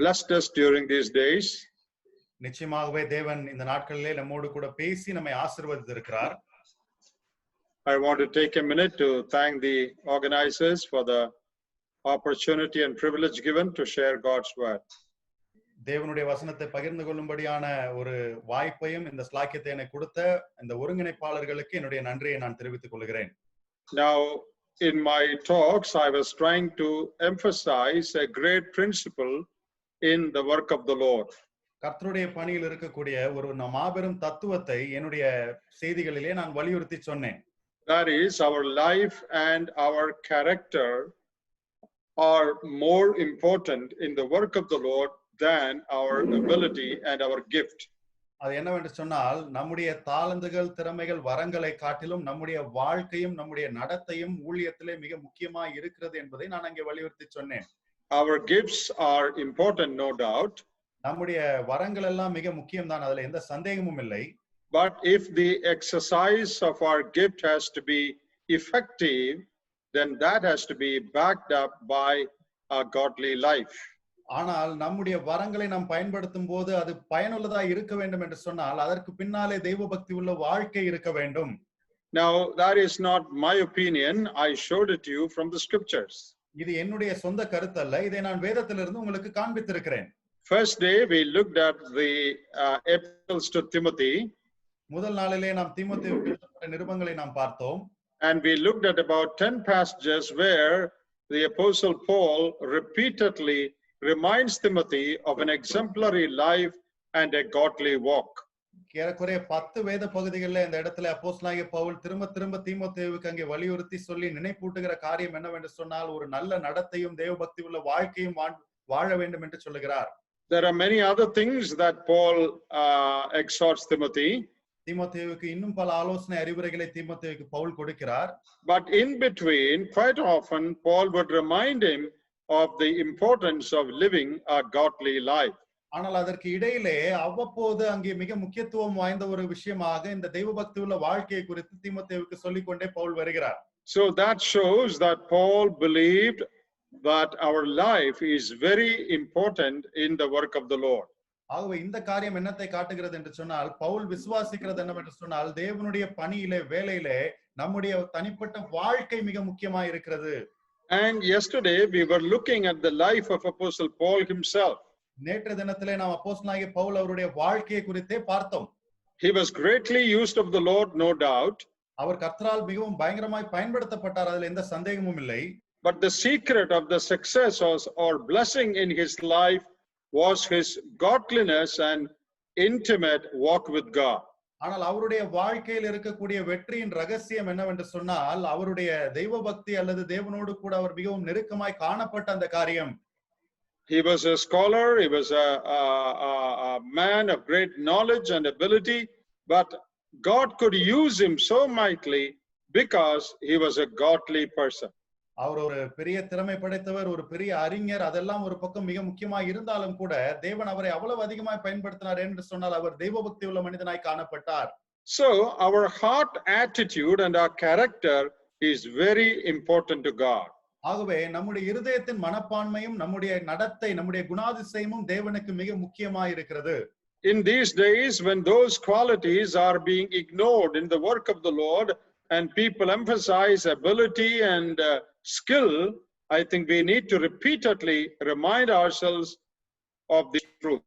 blessed us during these days. நிச்சயமாகவே தேவன் இந்த நாட்களிலே நம்மோடு கூட பேசி நம்மை ஆசீர்வதித்திருக்கிறார். I want to take a minute to thank the organizers for the opportunity and privilege given to share God's word. தேவனுடைய வசனத்தை பகிர்ந்து கொள்ளும்படியான ஒரு வாய்ப்பையும் இந்த ஸ்லாக்கியத்தை எனக்கு கொடுத்த இந்த ஒருங்கிணைப்பாளர்களுக்கு என்னுடைய நன்றியை நான் தெரிவித்துக் கொள்கிறேன். Now, in my talks, I was trying to emphasize a great principle in the work of the Lord. கர்த்தருடைய பணியில் இருக்கக்கூடிய ஒரு மாபெரும் தத்துவத்தை என்னுடைய செய்திகளிலே நான் வலியுறுத்தி சொன்னேன். That is, our life and our character are more important in the work of the Lord than our ability and our gift. அது என்னவென்று சொன்னால், நம்முடைய தாளந்துகள், திறமைகள், வரங்களை காட்டிலும் நம்முடைய வாழ்க்கையும் நம்முடைய நடத்தையும் ஊழியத்திலே மிக முக்கியமாய் இருக்கிறது என்பதை நான் அங்கே வலியுறுத்தி சொன்னேன். Our gifts are important, no doubt. நம்முடைய வரங்கள் எல்லாம் மிக முக்கியம் தான், அதுல எந்த சந்தேகமும் இல்லை. But if the exercise of our gift has to be effective, then that has to be backed up by a godly life. ஆனால் நம்முடைய வரங்களை நாம் பயன்படுத்தும் போது அது பயனுள்ளதா இருக்க வேண்டும் என்று சொன்னால் அதற்கு பின்னாலே தெய்வ பக்தி உள்ள வாழ்க்கை இருக்க வேண்டும். Now, that is not my opinion. I showed it to you from the scriptures. இது என்னுடைய சொந்த கருத்து அல்ல, இதை நான் வேதத்திலிருந்து உங்களுக்கு காண்பித்திருக்கிறேன். First day we looked at the epistles to Timothy. முதல் நாளிலே நாம் தீமோத்தேயுவுக்கு எழுதப்பட்ட நிருபங்களை நாம் பார்த்தோம். And we looked at about 10 passages where the apostle Paul repeatedly reminds Timothy of an exemplary life and a godly walk. ஏறக்குறைய 10 வேத பகுதிகளில் இந்த இடத்துல அப்போஸ்தலனாகிய பவுல் திரும்ப திரும்ப தீமோத்தேயுவுக்கு அங்கே வலியுறுத்தி சொல்லி நினைப்பூட்டுகிற காரியம் என்னவென்று சொன்னால் ஒரு நல்ல நடத்தையும் தேவ பக்தி உள்ள வாழ்க்கையும் வாழ வேண்டும் என்று சொல்லுகிறார். There are many other things that Paul exhorts Timothy. தீமோத்தேயுவுக்கு இன்னும் பல ஆலோசனை அறிவுரைகளை தீமோத்தேயுவுக்கு பவுல் கொடுக்கிறார். But in between, quite often Paul would remind him of the importance of living a godly life. ஆனால் அதற்கு இடையிலே அவ்வப்போது அங்கே மிக முக்கியத்துவம் வாய்ந்த ஒரு விஷயமாக இந்த தெய்வ பக்தி உள்ள வாழ்க்கையை குறித்து தீமோத்தேயுவுக்கு சொல்லிக்கொண்டே பவுல் வருகிறார். So that shows that Paul believed that our life is very important in the work of the Lord. ஆகவே இந்த காரியம் என்னத்தை காட்டுகிறது என்று சொன்னால், பவுல் விசுவாசிக்கிறது என்னவென்று சொன்னால் தேவனுடைய பணியிலே வேலையிலே நம்முடைய தனிப்பட்ட வாழ்க்கை மிக முக்கியமாக இருக்கிறது. And yesterday we were looking at the life of Apostle Paul himself. நேற்று தினத்திலே நாம் அப்போஸ்தலனாகிய பவுல் அவருடைய வாழ்க்கையை குறித்தே பார்த்தோம். He was greatly used of the Lord, no doubt. அவர் கர்த்தரால் மிகவும் பயங்கரமாய் பயன்படுத்தப்பட்டார், அதில் எந்த சந்தேகமும் இல்லை. But the secret of the success or blessing in his life was his godliness and intimate walk with God. ஆனால் அவருடைய வாழ்க்கையில் இருக்கக்கூடிய வெற்றியின் ரகசியம் என்னவென்று சொன்னால் அவருடைய தெய்வ பக்தி அல்லது தேவனோடு கூட அவர் மிகவும் நெருக்கமாய் காணப்பட்ட அந்த காரியம். He was a scholar, he was a man of great knowledge and ability, but God could use him so mightily because he was a godly person. அவர் ஒரு பெரிய திறமை படைத்தவர், ஒரு பெரிய அறிஞர், அதெல்லாம் ஒரு பக்கம் மிக முக்கியமாக இருந்தாலும் கூட தேவன் அவரை அவ்வளவு அதிகமாய் பயன்படுத்தினார் என்று சொன்னால் அவர் தெய்வ பக்தி உள்ள மனிதனாய் காணப்பட்டார். So our heart attitude and our character is very important to God. ஆகவே நம்முடைய இருதயத்தின் மனப்பான்மையும் நம்முடைய நடத்தை நம்முடைய குணாதிசயமும் தேவனுக்கு மிக முக்கியமாய் இருக்கிறது. In these days when those qualities are being ignored in the work of the Lord and people emphasize ability and skill, I think we need to repeatedly remind ourselves of the truth.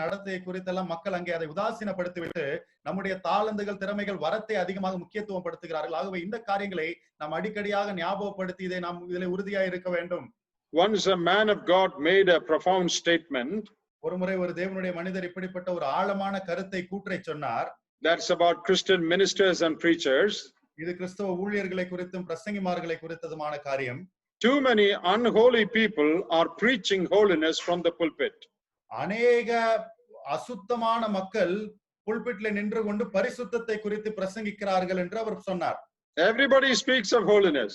நடத்தை குறித்தெல்லாம் மக்கள் அங்கே அதை உதாசீனப்படுத்திவிட்டு நம்முடைய தாளந்துகள் திறமைகள் வரத்தை அதிகமாக முக்கியத்துவம் படுத்துகிறார்கள். ஆகவே இந்த காரியங்களை நாம் அடிக்கடியாக ஞாபகப்படுத்தி இதை நாம் இதில் உறுதியாக இருக்க வேண்டும். Once a man of God made a profound statement. ஒருமுறை ஒரு தேவனுடைய மனிதர் இப்படிப்பட்ட ஒரு ஆழமான கருத்தை கூற்றை சொன்னார். That's about Christian ministers and preachers. இது கிறிஸ்தவ ஊழியர்களை குறித்தும் பிரசங்கிமார்களை குறித்ததுமான காரியம். Too many unholy people are preaching holiness from the pulpit. அநேக அசுத்தமான மக்கள் புல்பிட்ல நின்று கொண்டு பரிசுத்தத்தை குறித்து பிரசங்கிக்கிறார்கள் என்று அவர் சொன்னார். Everybody speaks of holiness.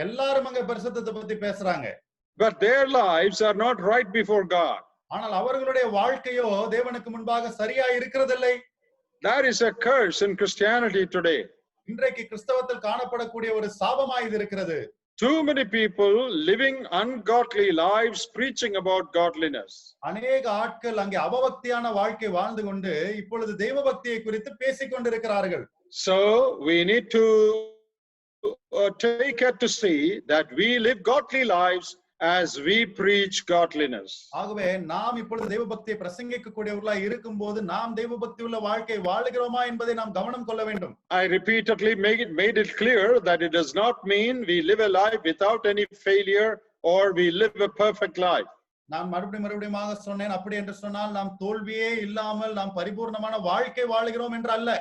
எல்லாரும் அங்க பரிசுத்தத்தை பத்தி பேசுறாங்க. But their lives are not right before God. ஆனால் அவர்களுடைய வாழ்க்கையோ தேவனுக்கு முன்பாக சரியா இருக்கிறதில்லை. That is a curse in Christianity today. இன்றைக்கு கிறிஸ்தவத்தில் காணப்படக்கூடிய ஒரு சாபமாய் இது இருக்கிறது. Too many people living ungodly lives preaching about godliness. அநேக ஆட்கள் அங்கே அவபக்தியான வாழ்க்கை வாழ்ந்து கொண்டு இப்பொழுது தெய்வ பக்தியை குறித்து பேசிக் கொண்டிருக்கிறார்கள். So we need to take care to see that we live godly lives as we preach godliness. ஆகவே நாம் இப்பொழுது தெய்வ பக்தியை பிரசங்கிக்கக்கூடியவர்களாய் இருக்கும்போது நாம் தெய்வ பக்தி உள்ள வாழ்க்கை வாழுகிறோமா என்பதை நாம் கவனம் கொள்ள வேண்டும். I repeatedly made it clear that it does not mean we live a life without any failure or we live a perfect life. நான் மறுபடியும் சொன்னேன், அப்படி என்று சொன்னால் நாம் தோல்வியே இல்லாமல் நாம் பரிபூர்ணமான வாழ்க்கை வாழுகிறோம் என்று அல்ல.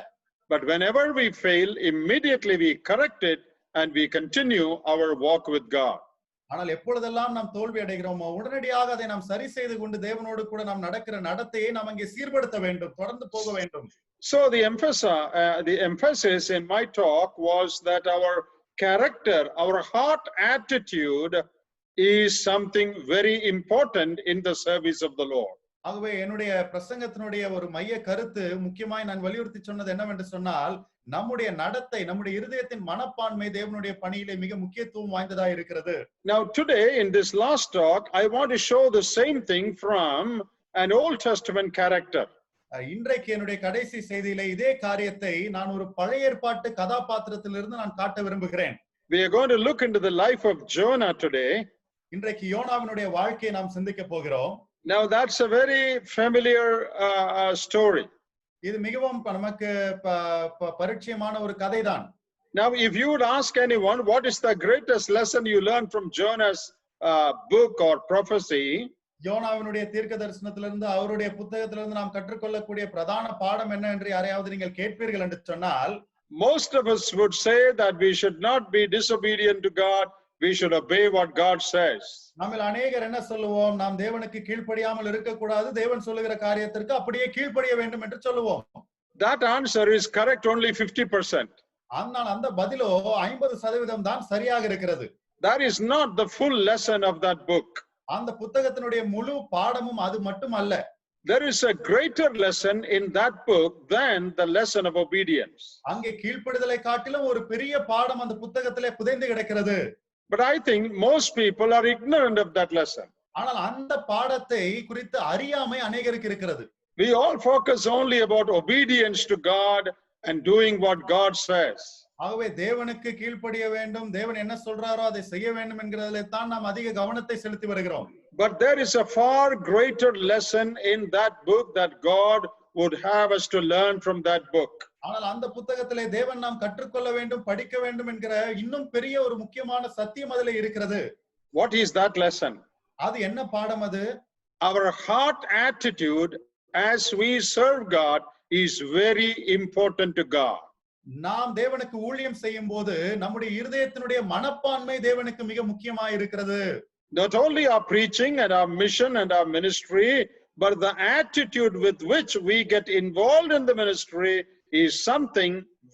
But whenever we fail, immediately we correct it and we continue our walk with God. ஆனால் எப்பொழுதெல்லாம் நாம் தோல்வி அடைகிறோமோ உடனடியாக அதை நாம் சரி செய்து கொண்டு தேவனோடு கூட நாம் நடக்கிற நடத்தையை நாம் அங்கே சீர்படுத்த வேண்டும், தொடர்ந்து போக வேண்டும். So the emphasis in my talk was that our character, our heart attitude is something very important in the service of the Lord. ஆகவே என்னுடைய பிரசங்கத்தினுடைய ஒரு மைய கருத்து முக்கியமாய் நான் வலியுறுத்தி சொன்னது என்னவென்று சொன்னால், நம்முடைய நடத்தை, நம்முடைய இருதயத்தின் மனப்பான்மை தேவனுடைய பணியிலே மிக முக்கியத்துவம் வாய்ந்ததா இருக்கிறது. Now today in this last talk I want to show the same thing from an Old Testament character. இன்றைக்கு என்னுடைய கடைசி செய்தியிலே இதே காரியத்தை நான் ஒரு பழைய ஏற்பாட்டு கதாபாத்திரத்திலிருந்து நான் காட்ட விரும்புகிறேன். We are going to look into the life of Jonah today. இன்றைக்கு யோனாவினுடைய வாழ்க்கையை நாம் சிந்திக்க போகிறோம். Now that's a very familiar story. இது மிகவும் நமக்கு பரிச்சயமான ஒரு கதைதான். Now if you would ask anyone what is the greatest lesson you learned from Jonah's book or prophecy, யோனாவினுடைய தீர்க்க தரிசனத்திலிருந்து அவருடைய புத்தகத்திலிருந்து நாம் கற்றுக்கொள்ளக்கூடிய பிரதான பாடம் என்ன என்று யாரையாவது நீங்கள் கேட்பீர்கள் என்று சொன்னால், most of us would say that we should not be disobedient to God, we should obey what God says. நம்மில் அநேகர் என்ன சொல்லுவோம், நாம் தேவனுக்கு கீழ்ப்படியாமல் இருக்கக்கூடாது, தேவன் சொல்லுகிற காரியத்திற்கு அப்படியே கீழ்ப்படிய வேண்டும் என்று சொல்லுவோம். That answer is correct only 50%. ஆனால் அந்த பதிலோ 50% தான் சரியாக இருக்கிறது. That is not the full lesson of that book. அந்த புத்தகத்தினுடைய முழு பாடமும் அது மட்டும் அல்ல. There is a greater lesson in that book than the lesson of obedience. அங்கே கீழ்ப்படிதலை காட்டிலும் ஒரு பெரிய பாடம் அந்த புத்தகத்திலே புதைந்து கிடக்கிறது. But I think most people are ignorant of that lesson. ஆனால் அந்த பாடத்தை குறித்து அறியாமை அநேகருக்கு இருக்கிறது. We all focus only about obedience to God and doing what God says. ஆகவே தேவனுக்கு கீழ்ப்படிய வேண்டும், தேவன் என்ன சொல்றாரோ அதை செய்ய வேண்டும் என்கிறதிலே தான் நாம் அதிக கவனத்தை செலுத்தி வருகிறோம். But there is a far greater lesson in that book that God would have us to learn from that book. ஆனால் அந்த புத்தகத்திலே தேவன் நாம் கற்றுக்கொள்ள வேண்டும், படிக்க வேண்டும் என்கிற இன்னும் பெரிய ஒரு முக்கியமான சத்தியம் அதிலே இருக்கிறது. What is that lesson? அது என்ன பாடம் அது? Our heart attitude as we serve God is very important to God. நாம் தேவனுக்கு ஊழியம் செய்யும் போது நம்முடைய இருதயத்தினுடைய மனப்பான்மை தேவனுக்கு மிக முக்கியமாய் இருக்கிறது. Not only our preaching and our mission and our ministry, but the attitude with which we get involved in the ministry is something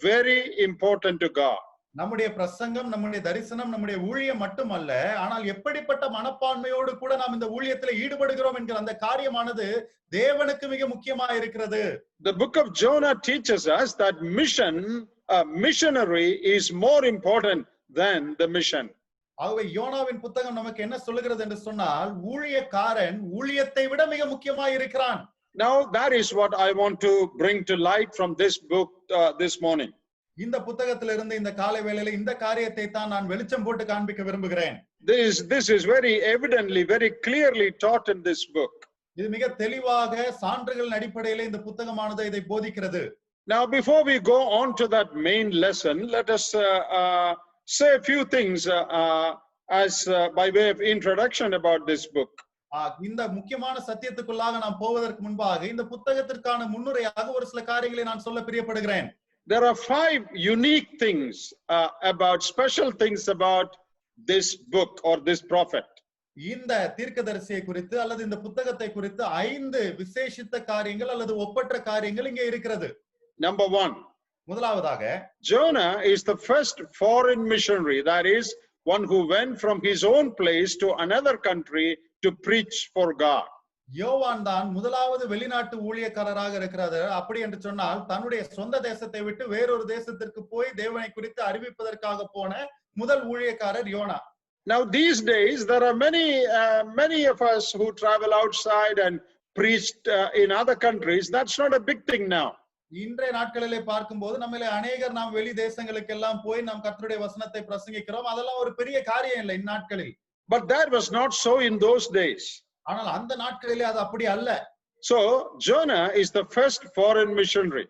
very important to God. நம்முடைய பிரசங்கம், நம்முடைய தரிசனம், நம்முடைய ஊழியம் மட்டுமல்ல, ஆனால் எப்படிப்பட்ட மனப்பான்மையோடு கூட நாம் இந்த ஊழியத்தில் ஈடுபடுகிறோம் என்கிற அந்த காரியமானது தேவனுக்கு மிக முக்கியமாக இருக்கிறது. The book of Jonah teaches us that missionary is more important than the mission. ஆகவே யோனாவின் புத்தகம் நமக்கு என்ன சொல்லுகிறது என்று சொன்னால், ஊழியக்காரன் ஊழியத்தை விட மிக முக்கியமாக இருக்கிறான். Now that is what I want to bring to light from this book this morning. இந்த புத்தகத்திலிருந்து இந்த காலை வேளையில இந்த காரியத்தை தான் நான் வெளிச்சம் போட்டு காண்பிக்க விரும்புகிறேன். This is very evidently, very clearly taught in this book. இது மிக தெளிவாக சான்றுகளின் அடிப்படையில் இந்த புத்தகமானது இதை போதிக்கிறது. Now before we go on to that main lesson, let us say a few things as by way of introduction about this book. இந்த முக்கியமான சத்தியத்துக்குள்ளாக நாம் போவதற்கு முன்பாக இந்த புத்தகத்திற்கான முன்னுரையாக ஒரு சில காரியங்களை நான் சொல்ல பிரியப்படுகிறேன். There are 5 unique things special things about this book or this prophet. இந்த தீர்க்கதரிசியை குறித்து அல்லது இந்த புத்தகத்தை குறித்து 5 விசேஷித்த காரியங்கள் அல்லது ஒப்பற்ற காரியங்கள் இங்கே இருக்கிறது. Number 1. முதலாவதாக, Jonah is the first foreign missionary, that is one who went from his own place to another country to preach for God. யோவான் தான் முதலாவது வெளிநாட்டு ஊழியக்காரராக இருக்கிறார். அப்படி என்று சொன்னால் தன்னுடைய சொந்த தேசத்தை விட்டு வேறொரு தேசத்திற்கு போய் தேவனை குறித்து அறிவிப்பதற்காக போன முதல் ஊழியக்காரர் YONO. Now these days there are many of us who travel outside and preached in other countries. That's not a big thing now. இன்றைய நாட்களிலே பார்க்கும்போது நம்மள அநேகர் நாம் வெளி தேசங்களுக்கு எல்லாம் போய் நாம் கர்த்தருடைய வசனத்தை பிரசங்கிக்கிறோம். அதெல்லாம் ஒரு பெரிய காரியம் இல்லை இந்நாட்களில். But that was not so in those days. ஆனால் அந்த நாட்களிலே அது அப்படி அல்ல. So Jonah is the first foreign missionary.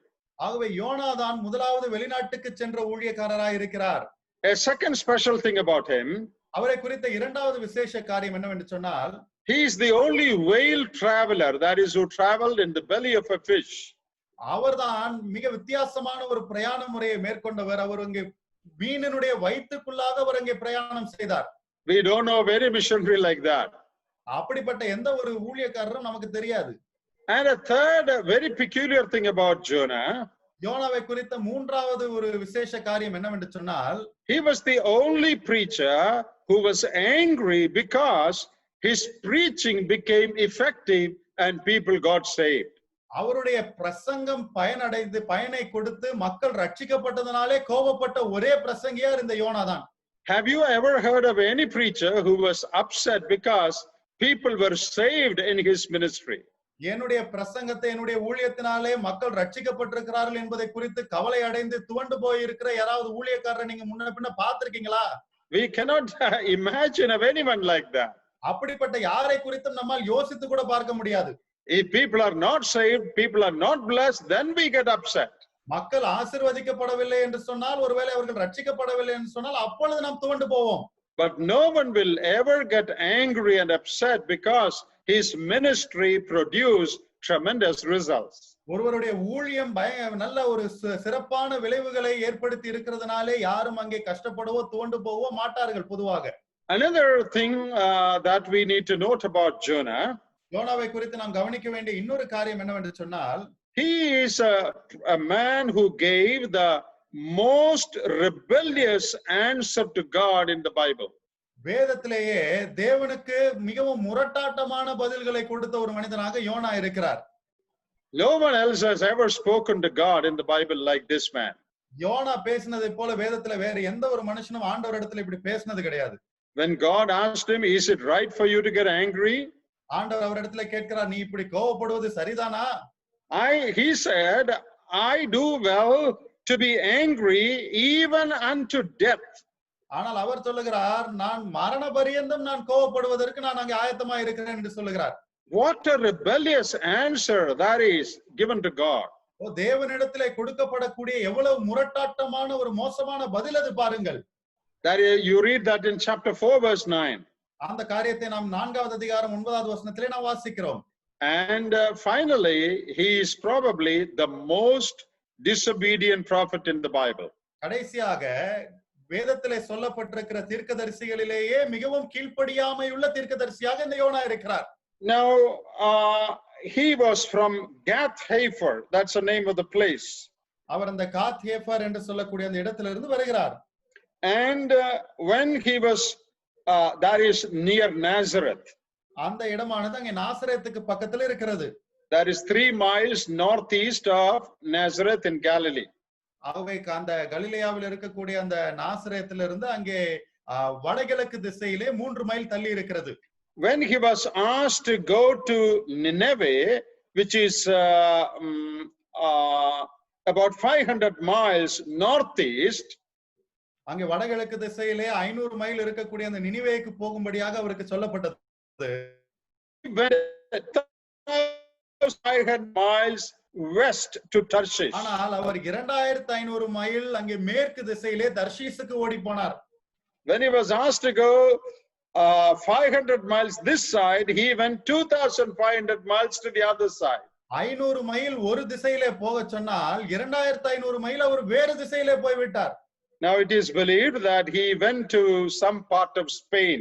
ஆகவே யோனா தான் முதலாவது வெளிநாட்டுக்கு சென்ற ஊழியக்காரராய் இருக்கிறார். A second special thing about him, அவரை குறித்த இரண்டாவது விசேஷ காரியம் என்னவென்று சொன்னால், he is the only whale traveler, that is, who traveled in the belly of a fish. அவர்தான் மிக வித்தியாசமான ஒரு பிரயாண முறையை மேற்கொண்டவர். அவர் அங்கே மீனினுடைய வயிற்றுக்குள்ளாக அவர் அங்கே பிரயாணம் செய்தார். We don't know of any missionary like that. அப்படிப்பட்ட எந்த ஒரு ஊழியக்காரரும் நமக்கு தெரியாது. And a third very peculiar thing about Jonah, யோனாவை குறித்த மூன்றாவது ஒரு விசேஷ காரியம் என்னவென்று சொன்னால், he was the only preacher who was angry because his preaching became effective and people got saved. அவருடைய பிரசங்கம் பயனை கொடுத்து மக்கள் ரட்சிக்கப்பட்டதனாலே கோபப்பட்ட ஒரே பிரசங்கியார் இந்த யோனா தான். Have you ever heard of any preacher who was upset because people were saved in his ministry? என்னுடைய பிரசங்கத்தை என்னுடைய ஊழியத்தினாலே மக்கள் ரட்சிக்கப்பட்டிருக்கிறார்கள் என்பதை குறித்து கவலை அடைந்து துவண்டு போய் இருக்கிற யாராவது ஊழியக்காரரை நீங்க முன்ன பின்ன பார்த்திருக்கீங்களா? We cannot imagine of anyone like that. அப்படிப்பட்ட யாரை குறித்தும் நம்மால் யோசித்து கூட பார்க்க முடியாது. If people are not saved, people are not blessed, then we get upset. மக்கள் ஆசீர்வதிக்கப்படவில்லை என்று சொன்னால், ஒருவேளை அவர்கள் ரட்சிக்கப்படவில்லை என்று சொன்னால் அப்பொழுது நாம் துவண்டு போவோம். But no one will ever get angry and upset because his ministry produced tremendous results. ஒருவருடைய ஊழியம் நல்ல ஒரு சிறப்பான விளைவுகளை ஏற்படுத்தி இருக்கிறதுனாலே யாரும் அங்கே கஷ்டப்படவோ துவண்டு போவோ மாட்டார்கள் பொதுவாக. Another thing that we need to note about Jonah, யோனாவை குறித்து நாம் கவனிக்க வேண்டிய இன்னொரு காரியம் என்னவென்று சொன்னால், he is a man who gave the most rebellious answer to God in the Bible. வேதத்திலேயே தேவனுக்கு மிகவும் முரட்டாட்டமான பதில்களை கொடுத்த ஒரு மனிதனாக யோனா இருக்கிறார். No one else has ever spoken to God in the Bible like this man. யோனா பேசினதை போல வேதத்துல வேற எந்த ஒரு மனுஷனும் ஆண்டவரிடத்துல இப்படி பேசினது கிடையாது. When God asked him, is it right for you to get angry? ஆண்டவர் அவரிடத்துல கேட்கிறார், நீ இப்படி கோபப்படுவது சரிதானா? He said, I do well to be angry even unto death. ஆனால் அவர் சொல்லுகிறார், நான் மரண பரியந்தம் நான் கோபப்படுவதற்கு நான் அங்கே ஆயத்தமா இருக்கிறேன் என்று சொல்லுகிறார். What a rebellious answer that is given to God. தேவனிடத்திலே கொடுக்கப்படக்கூடிய எவ்வளவு முரட்டாட்டமான ஒரு மோசமான பதில் அது பாருங்கள். That you read that in chapter 4 verse 9. அந்த காரியத்தை நாம் 4வது அதிகாரம் 9வது வசனத்திலே நாம் வாசிக்கிறோம். And finally he is probably the most disobedient prophet in the Bible. கடைசியாக வேதத்திலே சொல்லப்பட்டிருக்கிற தீர்க்கதரிசிகளிலேயே மிகவும் கீழ்ப்படியாமையுள்ள தீர்க்கதரிசியாக இந்த யோனா இருக்கிறார். Now he was from Gath Hefer, that's the name of the place. அவர் அந்த காத் ஹேஃபர் என்று சொல்லக்கூடிய அந்த இடத்திலிருந்து வருகிறார். And when he was that is near Nazareth. அந்த இடமானது அங்கே நாசரேத்துக்கு பக்கத்துல இருக்கிறது. That is 3 miles northeast of Nazareth in Galilee. ஆகவே அந்த கலிலேயாவில் இருக்கக்கூடிய அந்த நாசரேத்திலிருந்து அங்கே வடகிழக்கு திசையிலே 3 மைல் தள்ளி இருக்கிறது. When he was asked to go to Nineveh, which is about 500 miles northeast, அங்கே வடகிழக்கு திசையிலே 500 மைல் இருக்கக்கூடிய அந்த நினிவேக்கு போகும்படியாக அவருக்கு சொல்லப்பட்டது. 500 miles west to Tarshish. ஆனால் அவர் 2500 மைல் அங்கே மேற்கு திசையிலே தர்ஷீசுக்கு ஓடி போனார். When he was asked to go 500 miles this side, he went 2500 miles to the other side. 500 mile ஒரு திசையிலே போக சொன்னால் 2500 மைல் அவர் வேறு திசையிலே போய் விட்டார். Now it is believed that he went to some part of Spain.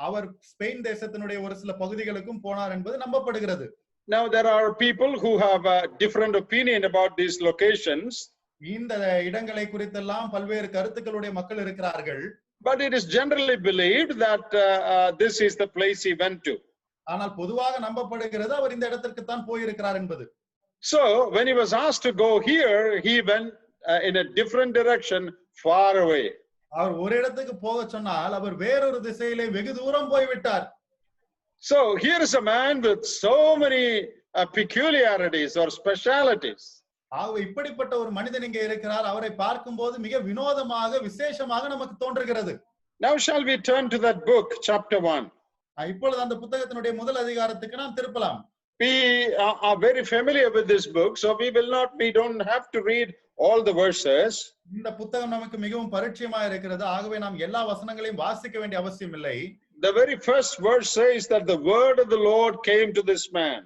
அவர் ஸ்பெயின் தேசத்தினுடைய ஒரு சில பகுதிகளுக்கும் போனார் என்பது நம்பப்படுகிறது. Now there are people who have a different opinion about these locations. இந்த இடங்களை குறித்தெல்லாம் பல்வேறு கருத்துக்களுடைய மக்கள் இருக்கிறார்கள். But it is generally believed that this is the place he went to. ஆனால் பொதுவாக நம்பப்படுகிறது அவர் இந்த இடத்திற்கு தான் போய் இருக்கிறார் என்பது. So when he was asked to go here, he went in a different direction, far away. அவர் ஒரு இடத்துக்கு போக சொன்னால் அவர் வேறொரு திசையிலே வெகு தூரம் போய்விட்டார். So here is a man with so many peculiarities or specialities. ஆகவே இப்படிப்பட்ட ஒரு மனிதன் இங்கே இருக்கிறார். அவரை பார்க்கும்போது மிக வினோதமாக விசேஷமாக நமக்கு தோன்றுகிறது. Now shall we turn to that book, chapter 1. இப்பொழுது அந்த புத்தகத்தினுடைய முதல் அதிகாரத்துக்கு நாம் திருப்பலாம். We are very familiar with this book, so we don't have to read all the verses. இந்த புத்தகம் நமக்கு மிகவும் பரிச்சயமாக இருக்கிறது. ஆகவே நாம் எல்லா வசனங்களையும் வாசிக்க வேண்டிய அவசியம் இல்லை. The very first verse says that the word of the Lord came to this man.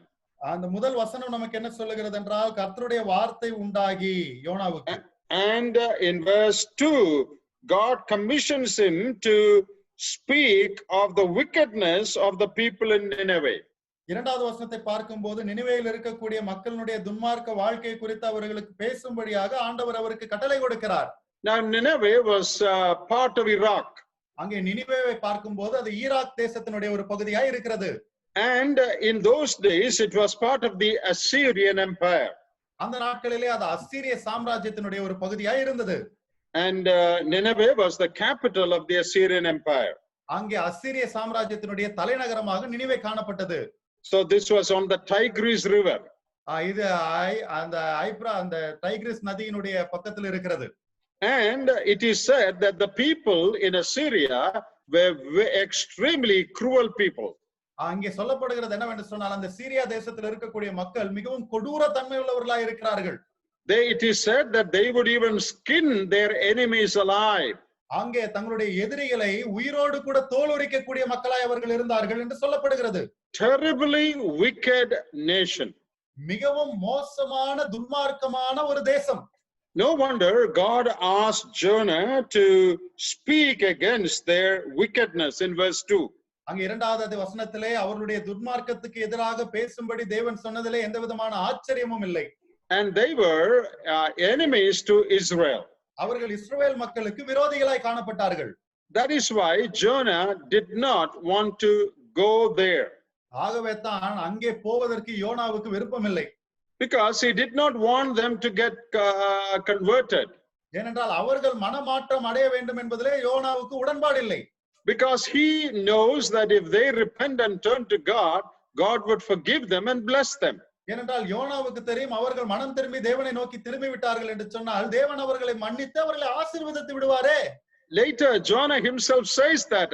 அந்த முதல் வசனம் நமக்கு என்ன சொல்லுகிறது என்றால் கர்த்தருடைய வார்த்தை உண்டாகி யோனாவுக்கு. And in verse 2 God commissions him to speak of the wickedness of the people in Nineveh. இரண்டாவது வசனத்தை பார்க்கும்போது நினிவேயில் இருக்கக்கூடிய மக்களுடைய துன்மார்க்க வாழ்க்கை குறித்து அவர்களுக்கு பேசும்படியாக ஆண்டவர் அவருக்கு கட்டளை கொடுக்கிறார். Now Nineveh was part of Iraq. அங்கே நினிவேவை பார்க்கும்போது அது ஈராக் தேசத்தினுடைய ஒரு பகுதியாய் இருக்கிறது. And in those days it was part of the Assyrian Empire. அந்த நாட்களிலே அது அசீரிய சாம்ராஜ்யத்தினுடைய ஒரு பகுதியாய் இருந்தது. And Nineveh was the capital of the Assyrian Empire. அங்கே அசீரிய சாம்ராஜ்யத்தினுடைய தலைநகரமாக நினிவே காணப்பட்டது. So this was on the Tigris River. இது அந்த டைக்ரிஸ் நதியினுடைய பக்கத்தில் இருக்கிறது. And it is said that the people in Assyria were extremely cruel people. அங்கே சொல்லப்படுகிறது என்னவென்று சொன்னால் அந்த சீரியா தேசத்தில் இருக்கக்கூடிய மக்கள் மிகவும் கொடூர தன்மை உள்ளவர்களாய் இருக்கிறார்கள். It is said that they would even skin their enemies alive. அங்கே தங்களுடைய எதிரிகளை உயிரோடு கூட தோல் உரிக்கக்கூடிய மக்களாய் அவர்கள் இருந்தார்கள் என்று சொல்லப்படுகிறது. Terribly wicked nation. மிகவும் மோசமான துன்மார்க்கமான ஒரு தேசம். No wonder God asked Jonah to speak against their wickedness in verse 2. அங்க இரண்டாவது வசனத்திலே அவர்களுடைய துன்மார்க்கத்துக்கு எதிராக பேசும்படி தேவன் சொன்னதிலே எந்த விதமான ஆச்சரியமும் இல்லை. And they were enemies to Israel. அவர்கள் இஸ்ரவேல் மக்களுக்கு விரோதிகளாய் காணப்பட்டார்கள். That is why Jonah did not want to go there. ஆகவே தான் அங்கே போவதற்கு யோனாவுக்கு விருப்பமில்லை. Because he did not want them to get converted. ஏனென்றால் அவர்கள் மனமாற்றம் அடைய வேண்டும் என்பதிலே யோனாவுக்கு உடன்பாடு இல்லை. Because he knows that if they repent and turn to God, God would forgive them and bless them. ஏனென்றால் யோனாவுக்கு தெரியும் அவர்கள் மனம் திரும்பி தேவனை நோக்கி திரும்பி விட்டார்கள் என்று சொன்னால் தேவன் அவர்களை மன்னித்து அவர்களை ஆசீர்வதித்து விடுவாரே. Later Jonah himself says that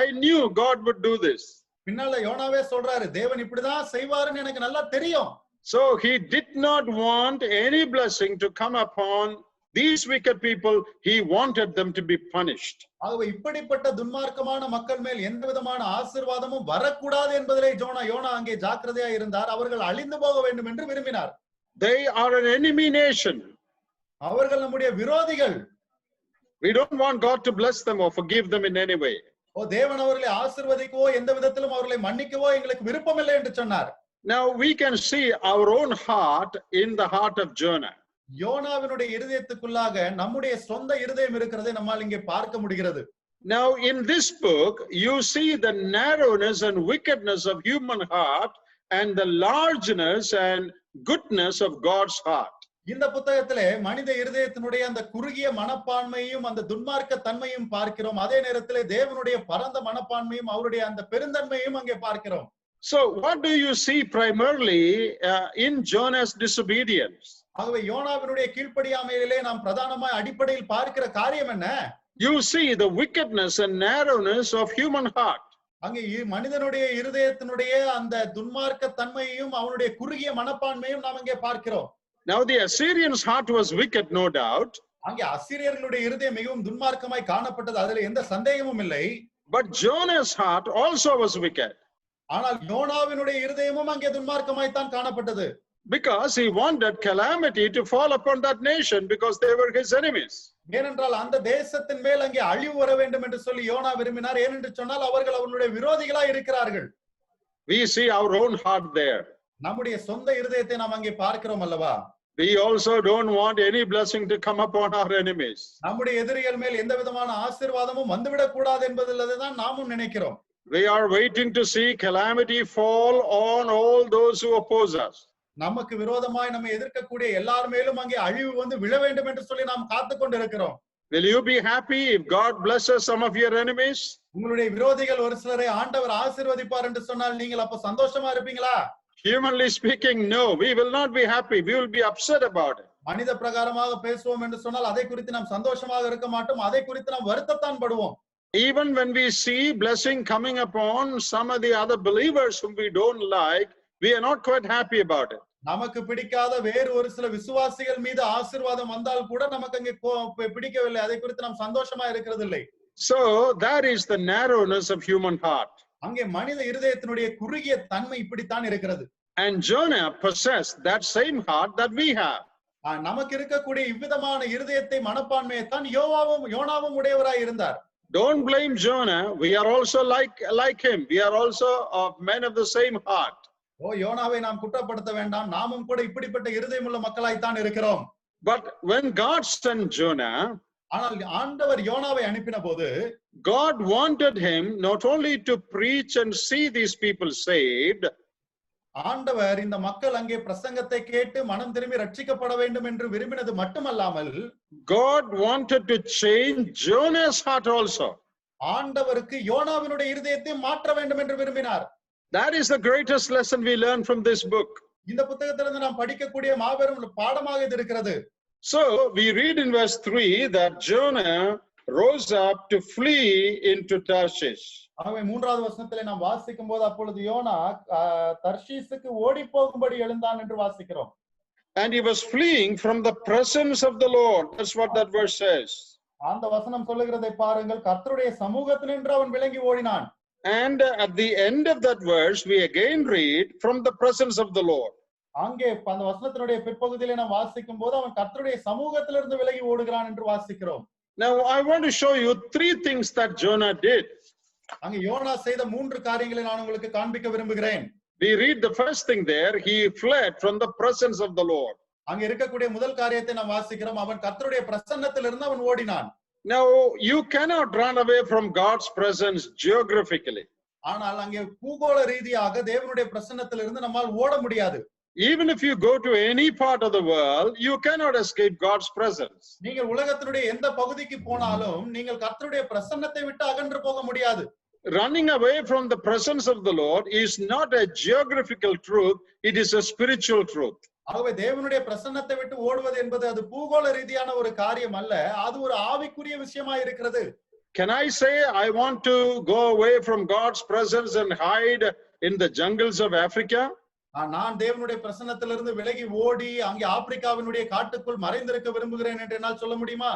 I knew God would do this. பின்னால யோனாவே சொல்றாரு தேவன் இப்படிதான் செய்வாருன்னு எனக்கு நல்லா தெரியும். So he did not want any blessing to come upon these wicked people. He wanted them to be punished. ஆகவே இப்படிப்பட்ட துன்மார்க்கமான மக்கள் மேல் எந்த விதமான ஆசீர்வாதமும் வரக்கூடாது என்பதிலே யோனா அங்கே ஜாக்கிரதையாக இருந்தார். அவர்கள் அழிந்து போக வேண்டும் என்று விரும்பினார். They are an enemy nation. அவர்கள் நம்முடைய விரோதிகள். We don't want God to bless them or forgive them in any way. தேவன் அவர்களை ஆசீர்வதிக்கவோ எந்த விதத்திலும் அவர்களை மன்னிக்கவோ எங்களுக்கு விருப்பமில்லை என்று சொன்னார். Now we can see our own heart in the heart of Jonah. யோனாவினுடைய இருதயத்துக்குள்ளாக நம்முடைய சொந்த இருதயம் இருக்கிறதை நம்மால் இங்கே பார்க்க முடிகிறது. Now in this book you see the narrowness and wickedness of human heart and the largeness and goodness of God's heart. இந்த புத்தகத்திலே மனித இருதயத்தினுடைய அந்த குறுகிய மனப்பான்மையும் அந்த துன்மார்க்க தன்மையும் பார்க்கிறோம். அதே நேரத்திலே தேவனுடைய பரந்த மனப்பான்மையும் அவருடைய அந்த பெருந்தன்மையும் அங்கே பார்க்கிறோம். So what do you see primarily in Jonah's disobedience? ஆகவே யோனாவினுடைய கீழ்ப்படியாமையிலே நாம் பிரதானமாய் அடிப்படையில் பார்க்கிற காரியம் என்ன? You see the wickedness and narrowness of human heart. அங்கே மனிதனுடைய இருதயத்தினுடைய அந்த துன்மார்க்க தன்மையையும் அவனுடைய குறுகிய மனப்பான்மையும் நாம் அங்கே பார்க்கிறோம். Now the Assyrians' heart was wicked, no doubt. அங்கே அசீரியர்களுடைய இருதயம் மிகவும் துன்மார்க்கமாய் காணப்பட்டது, அதிலே எந்த சந்தேகமும் இல்லை. But Jonah's heart also was wicked. ஆனால் யோனாவினுடைய இருதயமும் அங்கே துன்மார்க்கமாய் தான் காணப்பட்டது. Because he wanted calamity to fall upon that nation because they were his enemies. ஏனென்றால் அந்த தேசத்தின் மேல் அங்கே அழிவு வர வேண்டும் என்று சொல்லி யோனா விரும்பினார். ஏனென்று சொன்னால் அவர்கள் அவருடைய விரோதிகளாய் இருக்கிறார்கள். We see our own heart there. நம்முடைய சொந்த இருதயத்தை நாம் அங்கே பார்க்கிறோம் அல்லவா? We also don't want any blessing to come upon our enemies. நம்முடைய எதிரிகள் மேல் எந்த விதமான ஆசீர்வாதமும் வந்துவிடக் கூடாது என்பதில்தான் நாமும் நினைக்கிறோம். We are waiting to see calamity fall on all those who oppose us. நமக்கு விரோதமாய் நம்மை எதிர்க்கக்கூடிய எல்லார் மேலும் அங்கே அழிவு வந்து விழ வேண்டும் என்று சொல்லி நாம் காத்துக் கொண்டிருக்கிறோம். Will you be happy if God blesses some of your enemies? உங்களுடைய விரோதிகள் ஒரு சிலரை ஆண்டவர் ஆசீர்வதிப்பார் என்று சொன்னால் நீங்கள் அப்ப சந்தோஷமா இருப்பீங்களா? Humanly speaking, no, we will not be happy. We will be upset about it. மனித பிரகாரமாக பேசுவோம் என்று சொன்னால் அதை குறித்து நாம் சந்தோஷமாக இருக்க மாட்டோம், அதை குறித்து நாம் வருத்தத்தான் படுவோம். Even when we see blessing coming upon some of the other believers whom we don't like, we are not quite happy about it. நமக்கு பிடிக்காத வேறு ஒரு சில விசுவாசிகள் மீது ஆசீர்வாதம் வந்தால் கூட நமக்கு அங்கே பிடிக்கவில்லை, அதை குறித்து நாம் சந்தோஷமா இருக்கிறது இல்லை. So that is the narrowness of human heart. அங்கே மனித இருதயத்தினுடைய குறுகிய தன்மை இப்படித்தான் இருக்கிறது. And Jonah possessed that same heart that we have. நமக்கு இருக்கக்கூடிய இவ்விதமான இருதயத்தை மனப்பான்மையை தான் யோனாவும் உடையவராய் இருந்தார். Don't blame Jonah. We are also like him. We are also men of the same heart. யோனாவை நாம் குற்றப்படுத்த வேண்டாம், நாமும் கூட இப்படிப்பட்ட இருதயமுள்ள மக்களாய் தான் இருக்கிறோம். But when God sent Jonah, ஆனால் ஆண்டவர் யோனாவை அனுப்பின போது God wanted him not only to preach and see these people saved, ஆண்டவர் இந்த மக்கள் அங்கே பிரசங்கத்தை கேட்டு மனம் திரும்பி ரட்சிக்கப்பட வேண்டும் என்று விரும்பினது மட்டுமல்லாமல் God wanted to change Jonah's heart also. ஆண்டவருக்கு யோனாவினுடைய இருதயத்தை மாற்ற வேண்டும் என்று விரும்பினார். That is the greatest lesson we learn from this book. இந்த புத்தகத்திலிருந்து நாம் படிக்கக்கூடிய மாபெரும் பாடமாக இது இருக்கிறது. So we read in verse 3 that Jonah rose up to flee into Tarshish. ஆகவே மூன்றாவது வசனத்திலே நாம் வாசிக்கும் போது அப்பொழுது யோனா தர்ஷீசுக்கு ஓடி போகும்படி எழுந்தான் என்று வாசிக்கிறோம். And he was fleeing from the presence of the Lord. That's what that verse says. அந்த வசனம் சொல்லுகிறதை பாருங்கள், கர்த்தருடைய சமூகத்தினின்று அவன் விலகி ஓடினான். And at the end of that verse we again read from the presence of the Lord. அங்கே அந்த வசனத்தினுடைய பிற்பகுதியிலே நாம் வாசிக்கும் போது அவன் கர்த்தருடைய சமூகத்திலிருந்து விலகி ஓடுகிறான் என்று வாசிக்கிறோம். Now I want to show you three things that Jonah did. அங்கே யோனா செய்த மூன்று காரியங்களை நான் உங்களுக்கு காண்பிக்க விரும்புகிறேன். We read the first thing there, he fled from the presence of the Lord. அங்கே இருக்கக்கூடிய முதல் காரியத்தை நாம் வாசிக்கிறோம், அவன் கர்த்தருடைய பிரசன்னத்திலிருந்து அவன் ஓடினான். Now you cannot run away from God's presence geographically. ஆனால் அங்கே பூகோள ரீதியாக தேவனுடைய பிரசன்னத்திலிருந்து நம்மால் ஓட முடியாது. Even if you go to any part of the world, you cannot escape God's presence. நீங்கள் உலகத்தினுடைய எந்த பகுதிக்கு போனாலும் நீங்கள் கர்த்தருடைய பிரசன்னத்தை விட்டு அகன்று போக முடியாது. Running away from the presence of the Lord is not a geographical truth, it is a spiritual truth. ஆகவே தேவனுடைய பிரசன்னத்தை விட்டு ஓடுவது என்பது அது பூகோள ரீதியான ஒரு காரியம் அல்ல, அது ஒரு ஆவிக்குரிய விஷயமா இருக்கிறது. Can I say I want to go away from God's presence and hide in the jungles of Africa? நான் தேவனுடைய பிரசன்னத்திலிருந்து விலகி ஓடி அங்கே ஆப்பிரிக்காவினுடைய காட்டுக்குள் மறைந்திருக்க விரும்புகிறேன் என்று என்னால் சொல்ல முடியுமா?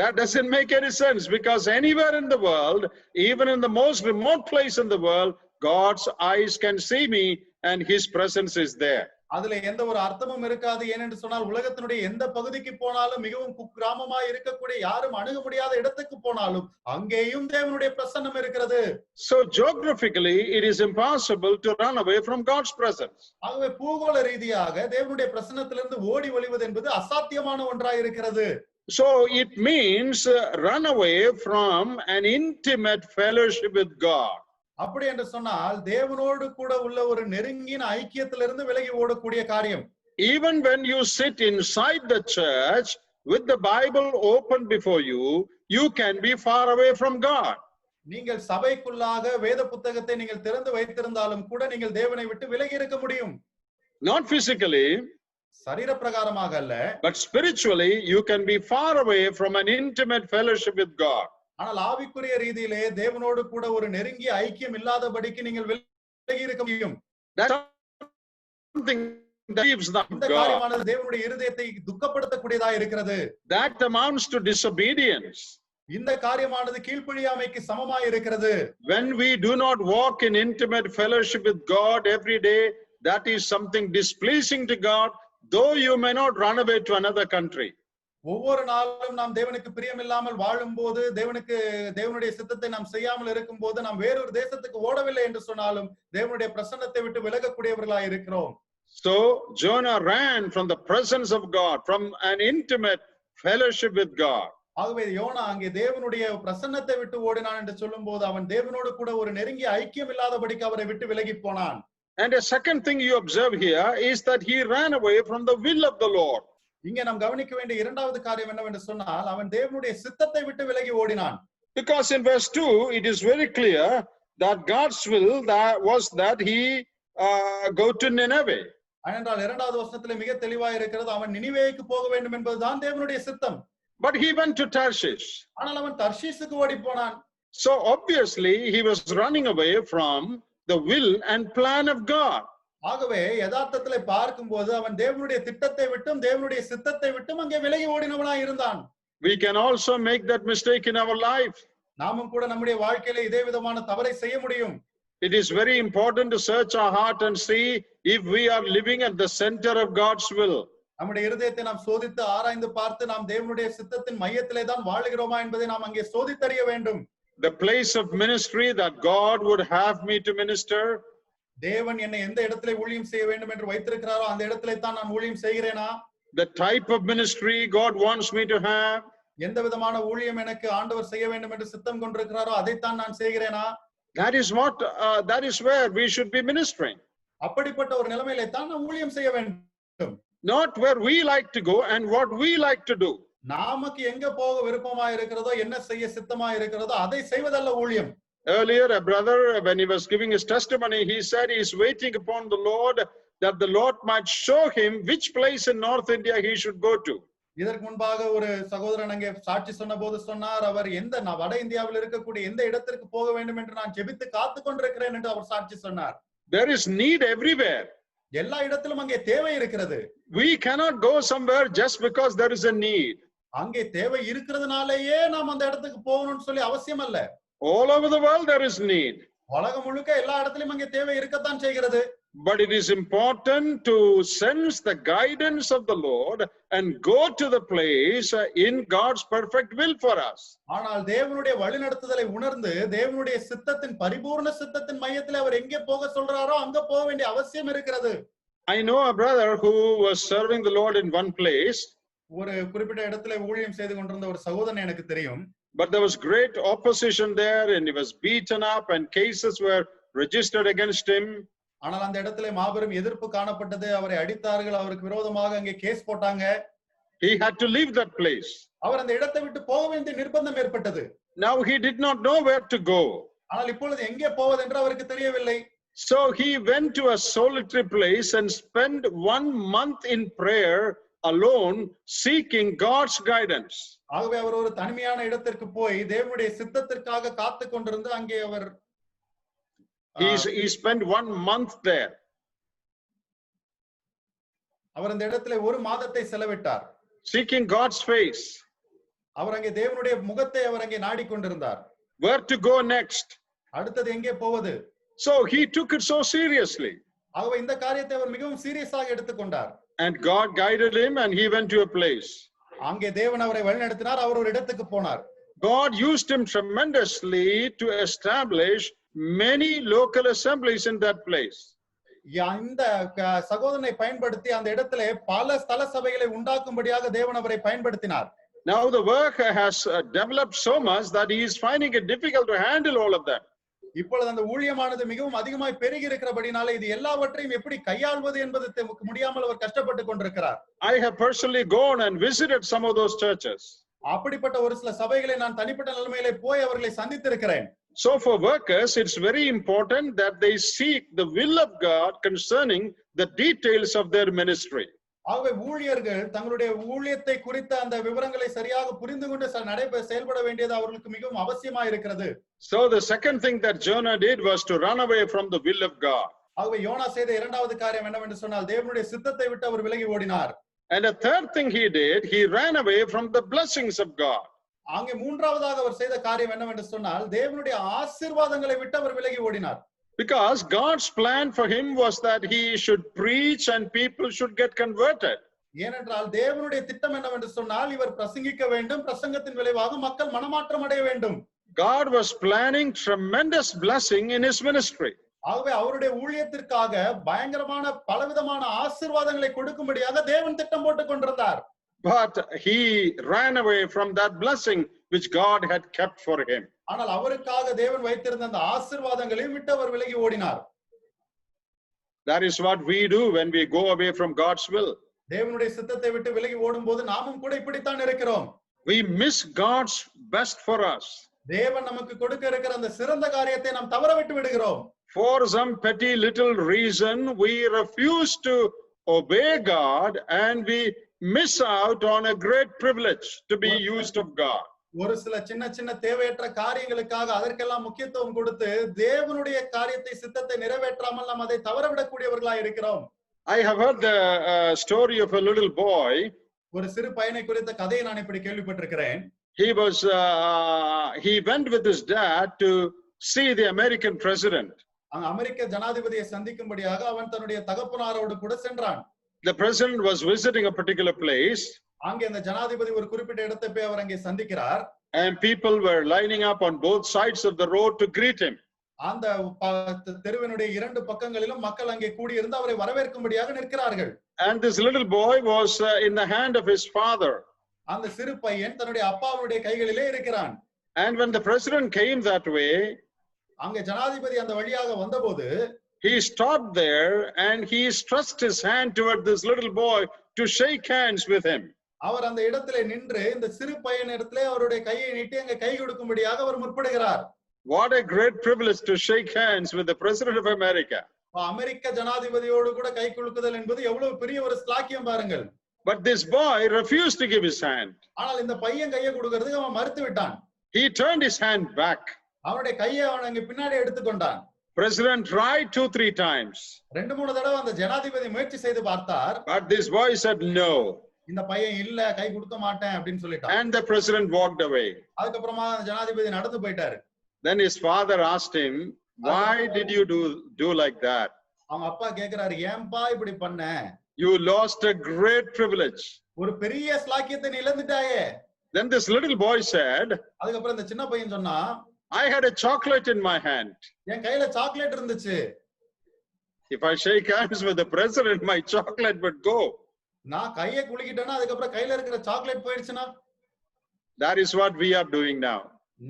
That doesn't make any sense, because anywhere in the world, even in the most remote place in the world, God's eyes can see me and his presence is there. அதுல எந்த ஒரு அர்த்தமும் இருக்காது. ஏனென்று சொன்னால் உலகத்தினுடைய எந்த பகுதிக்கு போனாலும், மிகவும் குக்கிராமமாய் இருக்கக்கூடிய யாரும் அணுக முடியாத இடத்துக்கு போனாலும் அங்கேயும் தேவனுடைய பிரசன்னம் இருக்கிறது. So geographically it is impossible to run away from God's presence. ஆகவே பூகோள ரீதியாக தேவனுடைய பிரசன்னத்திலிருந்து ஓடி ஒளிவது என்பது அசாத்தியமான ஒன்றாய் இருக்கிறது. So it means run away from an intimate fellowship with God. அப்படி என்று சொன்னால் தேவனோடு கூட உள்ள ஒரு நெருங்கின ஐக்கியத்திலிருந்து விலகி ஓடக்கூடிய காரியம். Even when you sit inside the church with the Bible open before you, you can be far away from God. நீங்கள் சபைக்குள்ளாக வேத புத்தகத்தை நீங்கள் திறந்து வைத்திருந்தாலும் கூட நீங்கள் தேவனை விட்டு விலகி இருக்க முடியும். Not physically, சரீர பிரகாரமாக அல்ல, but spiritually you can be far away from an intimate fellowship with God. ஆனால் ஆவிக்குரிய ரீதியிலே தேவனோடு கூட ஒரு நெருங்கிய ஐக்கியம் இல்லாதபடிக்கு நீங்கள் விலகி இருக்க முடியும். That's something that leaves the இந்த காரியமானது தேவனுடைய இருதயத்தை துக்கப்படுத்தக்கூடியதா இருக்கிறது. That amounts to disobedience. இந்த காரியமானது கீழ்ப்படியாமைக்கு சமமாய் இருக்கிறது. When we do not walk in intimate fellowship with God every day, that is something displeasing to God, though you may not run away to another country. ஒவ்வொரு நாளும் நாம் தேவனுக்கு பிரியமில்லாமல் வாழும் போது, தேவனுடைய சித்தத்தை நாம் செய்யாமல் இருக்கும் போது, நாம் வேறொரு தேசத்துக்கு ஓடவில்லை என்று சொன்னாலும் தேவனுடைய பிரசன்னத்தை விட்டு விலகக்கூடியவர்களாய் இருக்கிறோம். So Jonah ran from the presence of God, from an intimate fellowship with God. ஆகவே யோனா அங்கே தேவனுடைய பிரசன்னத்தை விட்டு ஓடினான் என்று சொல்லும் போது அவன் தேவனோடு கூட ஒரு நெருங்கிய ஐக்கியம் இல்லாதபடிக்கு அவரை விட்டு விலகி போனான். And a second thing you observe here is that he ran away from the will of the Lord. இங்க நாம் கவனிக்க வேண்டிய இரண்டாவது காரியம் என்னவென்று சொன்னால் அவன் தேவனுடைய சித்தத்தை விட்டு விலகி ஓடினான். Because in verse 2 it is very clear that God's will that he go to Nineveh. ஏனென்றால் இரண்டாவது வசனத்திலே மிக தெளிவாக இருக்கிறது, அவன் நினிவேக்கு போக வேண்டும் என்பதுதான் தேவனுடைய சித்தம். But he went to Tarshish. ஆனால் அவன் தர்ஷீசுக்கு ஓடி போனான். So obviously he was running away from the will and plan of God. ஆகவே யதார்த்தத்திலே பார்க்கும்போது அவன் தேவனுடைய திட்டத்தை விட்டும் தேவனுடைய சித்தத்தை விட்டும் அங்கே விலகி ஓடினவனாய் இருந்தான். We can also make that mistake in our life. நாமும் கூட நம்முடைய வாழ்க்கையிலே இதே விதமான தவறை செய்ய முடியும். It is very important to search our heart and see if we are living at the center of God's will. நம்முடைய இருதயத்தை நாம் சோதித்து ஆராய்ந்து பார்த்து நாம் தேவனுடைய சித்தத்தின் மையத்திலே தான் வாழுகிறோமா என்பதை நாம் அங்கே சோதித்தறிய வேண்டும். The place of ministry that God would have me to minister. தேவன் என்னை எந்த இடத்திலே ஊழியம் செய்ய வேண்டும் என்று வைத்திருக்கிறாரோ அந்த இடத்திலே தான் நான் ஊழியம் செய்கிறேனா? The type of ministry God wants me to have. எந்த விதமான ஊழியம் எனக்கு ஆண்டவர் செய்ய வேண்டும் என்று சித்தம் கொண்டிருக்கிறாரோ அதைத்தான் நான் செய்கிறேனா? That is where we should be ministering. அப்படிப்பட்ட ஒரு நிலைமையிலே தான் நாம் ஊழியம் செய்ய வேண்டும். Not where we like to go and what we like to do. நமக்கு எங்க போக விருப்பமா இருக்கிறதோ என்ன செய்ய சித்தமா இருக்கிறதோ அதை செய்வதல்ல ஊழியம். Earlier, a brother, when he was giving his testimony, he said he is waiting upon the Lord that the Lord might show him which place in North India he should go to. இதற்கு முன்பாக ஒரு சகோதரன் அங்கே சாட்சி சொன்ன போது சொன்னார், அவர் வட இந்தியாவில் இருக்கக்கூடிய எந்த இடத்திற்கு போக வேண்டும் என்று நான் ஜெபித்து காத்து கொண்டிருக்கிறேன் என்று அவர் சாட்சி சொன்னார். There is need everywhere. எல்லா இடத்திலும் அங்கே தேவை இருக்கிறது. We cannot go somewhere just because there is a need. அங்கே தேவை இருக்கிறதுனாலேயே நாம் அந்த இடத்துக்கு போகணும்னு சொல்லி அவசியம் அல்ல. All over the world there is need. உலகம் முழுக்க எல்லா இடத்திலும் அங்கே தேவை இருக்கத்தான் செய்கிறது. But it is important to sense the guidance of the Lord and go to the place in God's perfect will for us. ஆனால் தேவனுடைய வழிநடத்துதலை உணர்ந்து தேவனுடைய சித்தத்தின் பரிபூர்ண சித்தத்தின் மையத்திலே அவர் எங்கே போக சொல்றாரோ அங்க போக வேண்டிய அவசியம் இருக்கிறது. I know a brother who was serving the Lord in one place. ஒரு குறிப்பிட்ட இடத்திலே ஊழியம் செய்து கொண்டிருந்த ஒரு சகோதரன் எனக்கு தெரியும். But there was great opposition there and he was beaten up and cases were registered against him. ஆனால் அந்த இடத்திலே மாபெரும் எதிர்ப்பு காணப்பட்டது. அவரை அடித்தார்கள், அவருக்கு விரோதமாக அங்கே கேஸ் போட்டாங்க. He had to leave that place. அவர் அந்த இடத்தை விட்டு போக வேண்டிய நிர்பந்தம் ஏற்பட்டது. Now he did not know where to go. ஆனால் இப்பொழுது எங்கே போவது என்று அவருக்கு தெரியவில்லை. So he went to a solitary place and spent 1 month in prayer alone seeking God's guidance. ஆகவே அவர் ஒரு தனிமையான இடத்திற்கு போய் தேவனுடைய சித்தத்திற்காக காத்து கொண்டிருந்து அங்கே அவர் he spent 1 month there. அவர் அந்த இடத்திலே ஒரு மாதத்தை செலவிட்டார். Seeking God's face. அவர் அங்கே தேவனுடைய முகத்தை அவர் அங்கே நாடிக்கொண்டிருந்தார். Where to go next? அடுத்தது எங்கே போவது? So he took it so seriously. ஆகவே இந்த காரியத்தை அவர் மிகவும் சீரியஸாக எடுத்துக்கொண்டார். And God guided him and he went to a place. அங்கே தேவன் அவரை வழிநடத்தினார், அவர் ஒரு இடத்துக்கு போனார். God used him tremendously to establish many local assemblies in that place. இந்த சகோதரனை பயன்படுத்தி அந்த இடத்திலே பல ஸ்தல சபைகளை உண்டாக்கும்படியாக தேவன் அவரை பயன்படுத்தினார். Now the work has developed so much that he is finding it difficult to handle all of that. இப்பொழுது அந்த ஊழியமானது மிகவும் அதிகமாய் பெருகி இருக்கிறபடினால இது எல்லாவற்றையும் எப்படி கையாள்வது என்பது முடியாமல் அவர் கஷ்டப்பட்டு கொண்டிருக்கிறார். I have personally gone and visited some of those churches. அப்படிப்பட்ட ஒரு சில சபைகளை நான் தனிப்பட்ட நிலைமையிலே போய் அவர்களை சந்தித்திருக்கிறேன். So for workers it's very important that they seek the will of God concerning the details of their ministry. ஆகவே ஊழியர்கள் தங்களுடைய ஊழியத்தை குறித்த அந்த விவரங்களை சரியாக புரிந்து கொண்டு செயல்பட வேண்டியது அவர்களுக்கு மிகவும் அவசியமாக இருக்கிறது. So the second thing that Jonah did was to run away from the will of God. ஆகவே யோனா செய்த இரண்டாவது காரியம் என்னவென்று சொன்னால் தேவனுடைய சித்தத்தை விட்டு அவர் விலகி ஓடினார். And the third thing he did, he ran away from the blessings of God. அங்கே மூன்றாவதாக அவர் செய்த காரியம் என்னவென்று சொன்னால் தேவனுடைய ஆசீர்வாதங்களை விட்டு அவர் விலகி ஓடினார். Because God's plan for him was that he should preach and people should get converted. ஏனென்றால் தேவனுடைய திட்டம் என்னவென்று சொன்னால் இவர் பிரசங்கிக்க வேண்டும், பிரசங்கத்தின் விளைவாக மக்கள் மனமாற்றம் அடைய வேண்டும். God was planning tremendous blessing in his ministry. ஆகவே அவருடைய ஊழியத்திற்காக பயங்கரமான பலவிதமான ஆசீர்வாதங்களை கொடுக்கும்படியாக தேவன் திட்டம் போட்டுக் கொண்டிருந்தார். But he ran away from that blessing which God had kept for him. ஆனால் அவருக்காக தேவன் வைத்திருந்த அந்த ஆசீர்வாதங்களையும் விட்டு அவர் விலகி ஓடினார். That is what we do when we go away from God's will. தேவனுடைய சித்தத்தை விட்டு விலகி ஓடும்போது நாமும் கூட இப்படித்தான் இருக்கிறோம். We miss God's best for us. தேவன் நமக்கு கொடுக்க இருக்கிற அந்த சிறந்த காரியத்தை நாம் தவற விட்டு விடுகிறோம். For some petty little reason, we refuse to obey God and we miss out on a great privilege to be used of God. ஒரு சில சின்ன சின்ன தேவையற்ற காரியங்களுக்காக அதற்கெல்லாம் முக்கியத்துவம் கொடுத்து தேவனுடைய காரியத்தை சித்தத்தை நிறைவேற்றாமல் நாம் அதை தவறவிடக்கூடியவர்களாய் இருக்கிறோம். I have heard the story of a little boy. ஒரு சிறு பையனை குறித்த கதையை நான் இப்படி கேள்விப்பட்டிருக்கிறேன். He went with his dad to see the American president. அமெரிக்க ஜனாதிபதியை சந்திக்கும்படியாக அவன் தன்னுடைய தகப்பனாரோடு கூட சென்றான். The president was visiting a particular place. அங்கே அந்த ஜனாதிபதி ஒரு குறிப்பிட்ட இடத்தை போய் அவர் அங்கே சந்திக்கிறார். And people were lining up on both sides of the road to greet him. அந்த தெருவினுடைய இரண்டு பக்கங்களிலும் மக்கள் அங்கே கூடி இருந்து அவரை வரவேற்கும்படியாக நிற்கிறார்கள். And this little boy was in the hand of his father. அந்த சிறு பையன் தன்னுடைய அப்பாவுடைய கைகளிலே இருக்கிறான். And when the president came that way, அங்கே ஜனாதிபதி அந்த வழியாக வந்தபோது he stopped there and he stretched his hand toward this little boy to shake hands with him. அவர் அந்த இடத்திலே நின்று இந்த சிறு பையனிடத்திலே அவருடைய கையை நீட்டி அங்கே கை கொடுக்கும்படியாக அவர் முற்படுகிறார். What a great privilege to shake hands with the president of America. அமெரிக்க ஜனாதிபதியோடு கூட கை குலுக்குதல் என்பது எவ்வளவு பெரிய ஒரு ஸ்லாக்கியம் பாருங்கள். But this boy refused to give his hand. ஆனால் இந்த பையன் கையை கொடுக்கிறதுக்கு அவன் மறுத்து விட்டான். He turned his hand back. அவனுடைய கையை அவன் அங்கே பின்னாடி எடுத்துக்கொண்டான். President tried 2-3 times. 2-3 தடவை அந்த ஜனாதிபதி முயற்சி செய்து பார்த்தார். But this boy said no. இந்த பையன் இல்ல கை கொடுக்க மாட்டேன் அப்படினு சொல்லிட்டான். And the president walked away. அதுக்கு அப்புறமா ஜனாதிபதி நடந்து போயிட்டார். Then his father asked him, why did you do like that? அவங்க அப்பா கேக்குறாரு, ஏன்பா இப்படி பண்ண? You lost a great privilege. ஒரு பெரிய ஸ்லாக்கியத்தை நீ இழந்துட்டாயே. Then this little boy said, அதுக்கு அப்புறம் இந்த சின்ன பையன் சொன்னா, I had a chocolate in my hand. என் கையில சாக்லேட் இருந்துச்சு. If I shake hands with the president, my chocolate would go. நான் கையை குலுக்கிட்டேனா அதுக்கு அப்புறம் கையில இருக்கிற chocolate போயிடுச்சுனா? That is what we are doing now.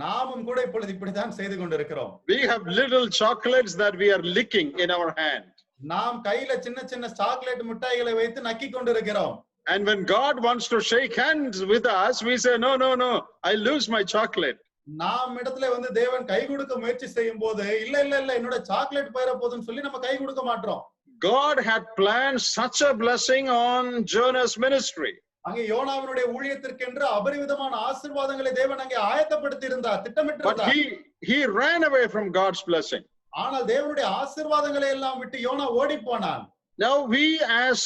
நாமும் கூட இப்பொழுது இப்படிதான் செய்து கொண்டிருக்கிறோம். We have little chocolates that we are licking in our hand. நாம் கையில சின்ன சின்ன சாக்லேட் மிட்டாய்களை வைத்து நக்கி கொண்டிருக்கிறோம். And when God wants to shake hands with us, we say, no, no, no, I lose my chocolate. நாம் இடத்துல வந்து தேவன் கை கொடுக்க முயற்சி செய்யும் போது இல்ல இல்ல இல்ல என்னோட சாக்லேட் போயிர போதுன்னு சொல்லி நம்ம கை கொடுக்க மாட்டோம். God had planned such a blessing on Jonah's ministry. அங்கே யோனாவினுடைய ஊழியத்திற்கென்று அபரிவிதமான ஆசீர்வாதங்களை தேவன் அங்கே ஆயத்தப்படுத்தி இருந்தார், திட்டமிட்டிருந்தார். But he ran away from God's blessing. ஆனால் தேவனுடைய ஆசீர்வாதங்களை எல்லாம் விட்டு யோனா ஓடி போனான். Now we as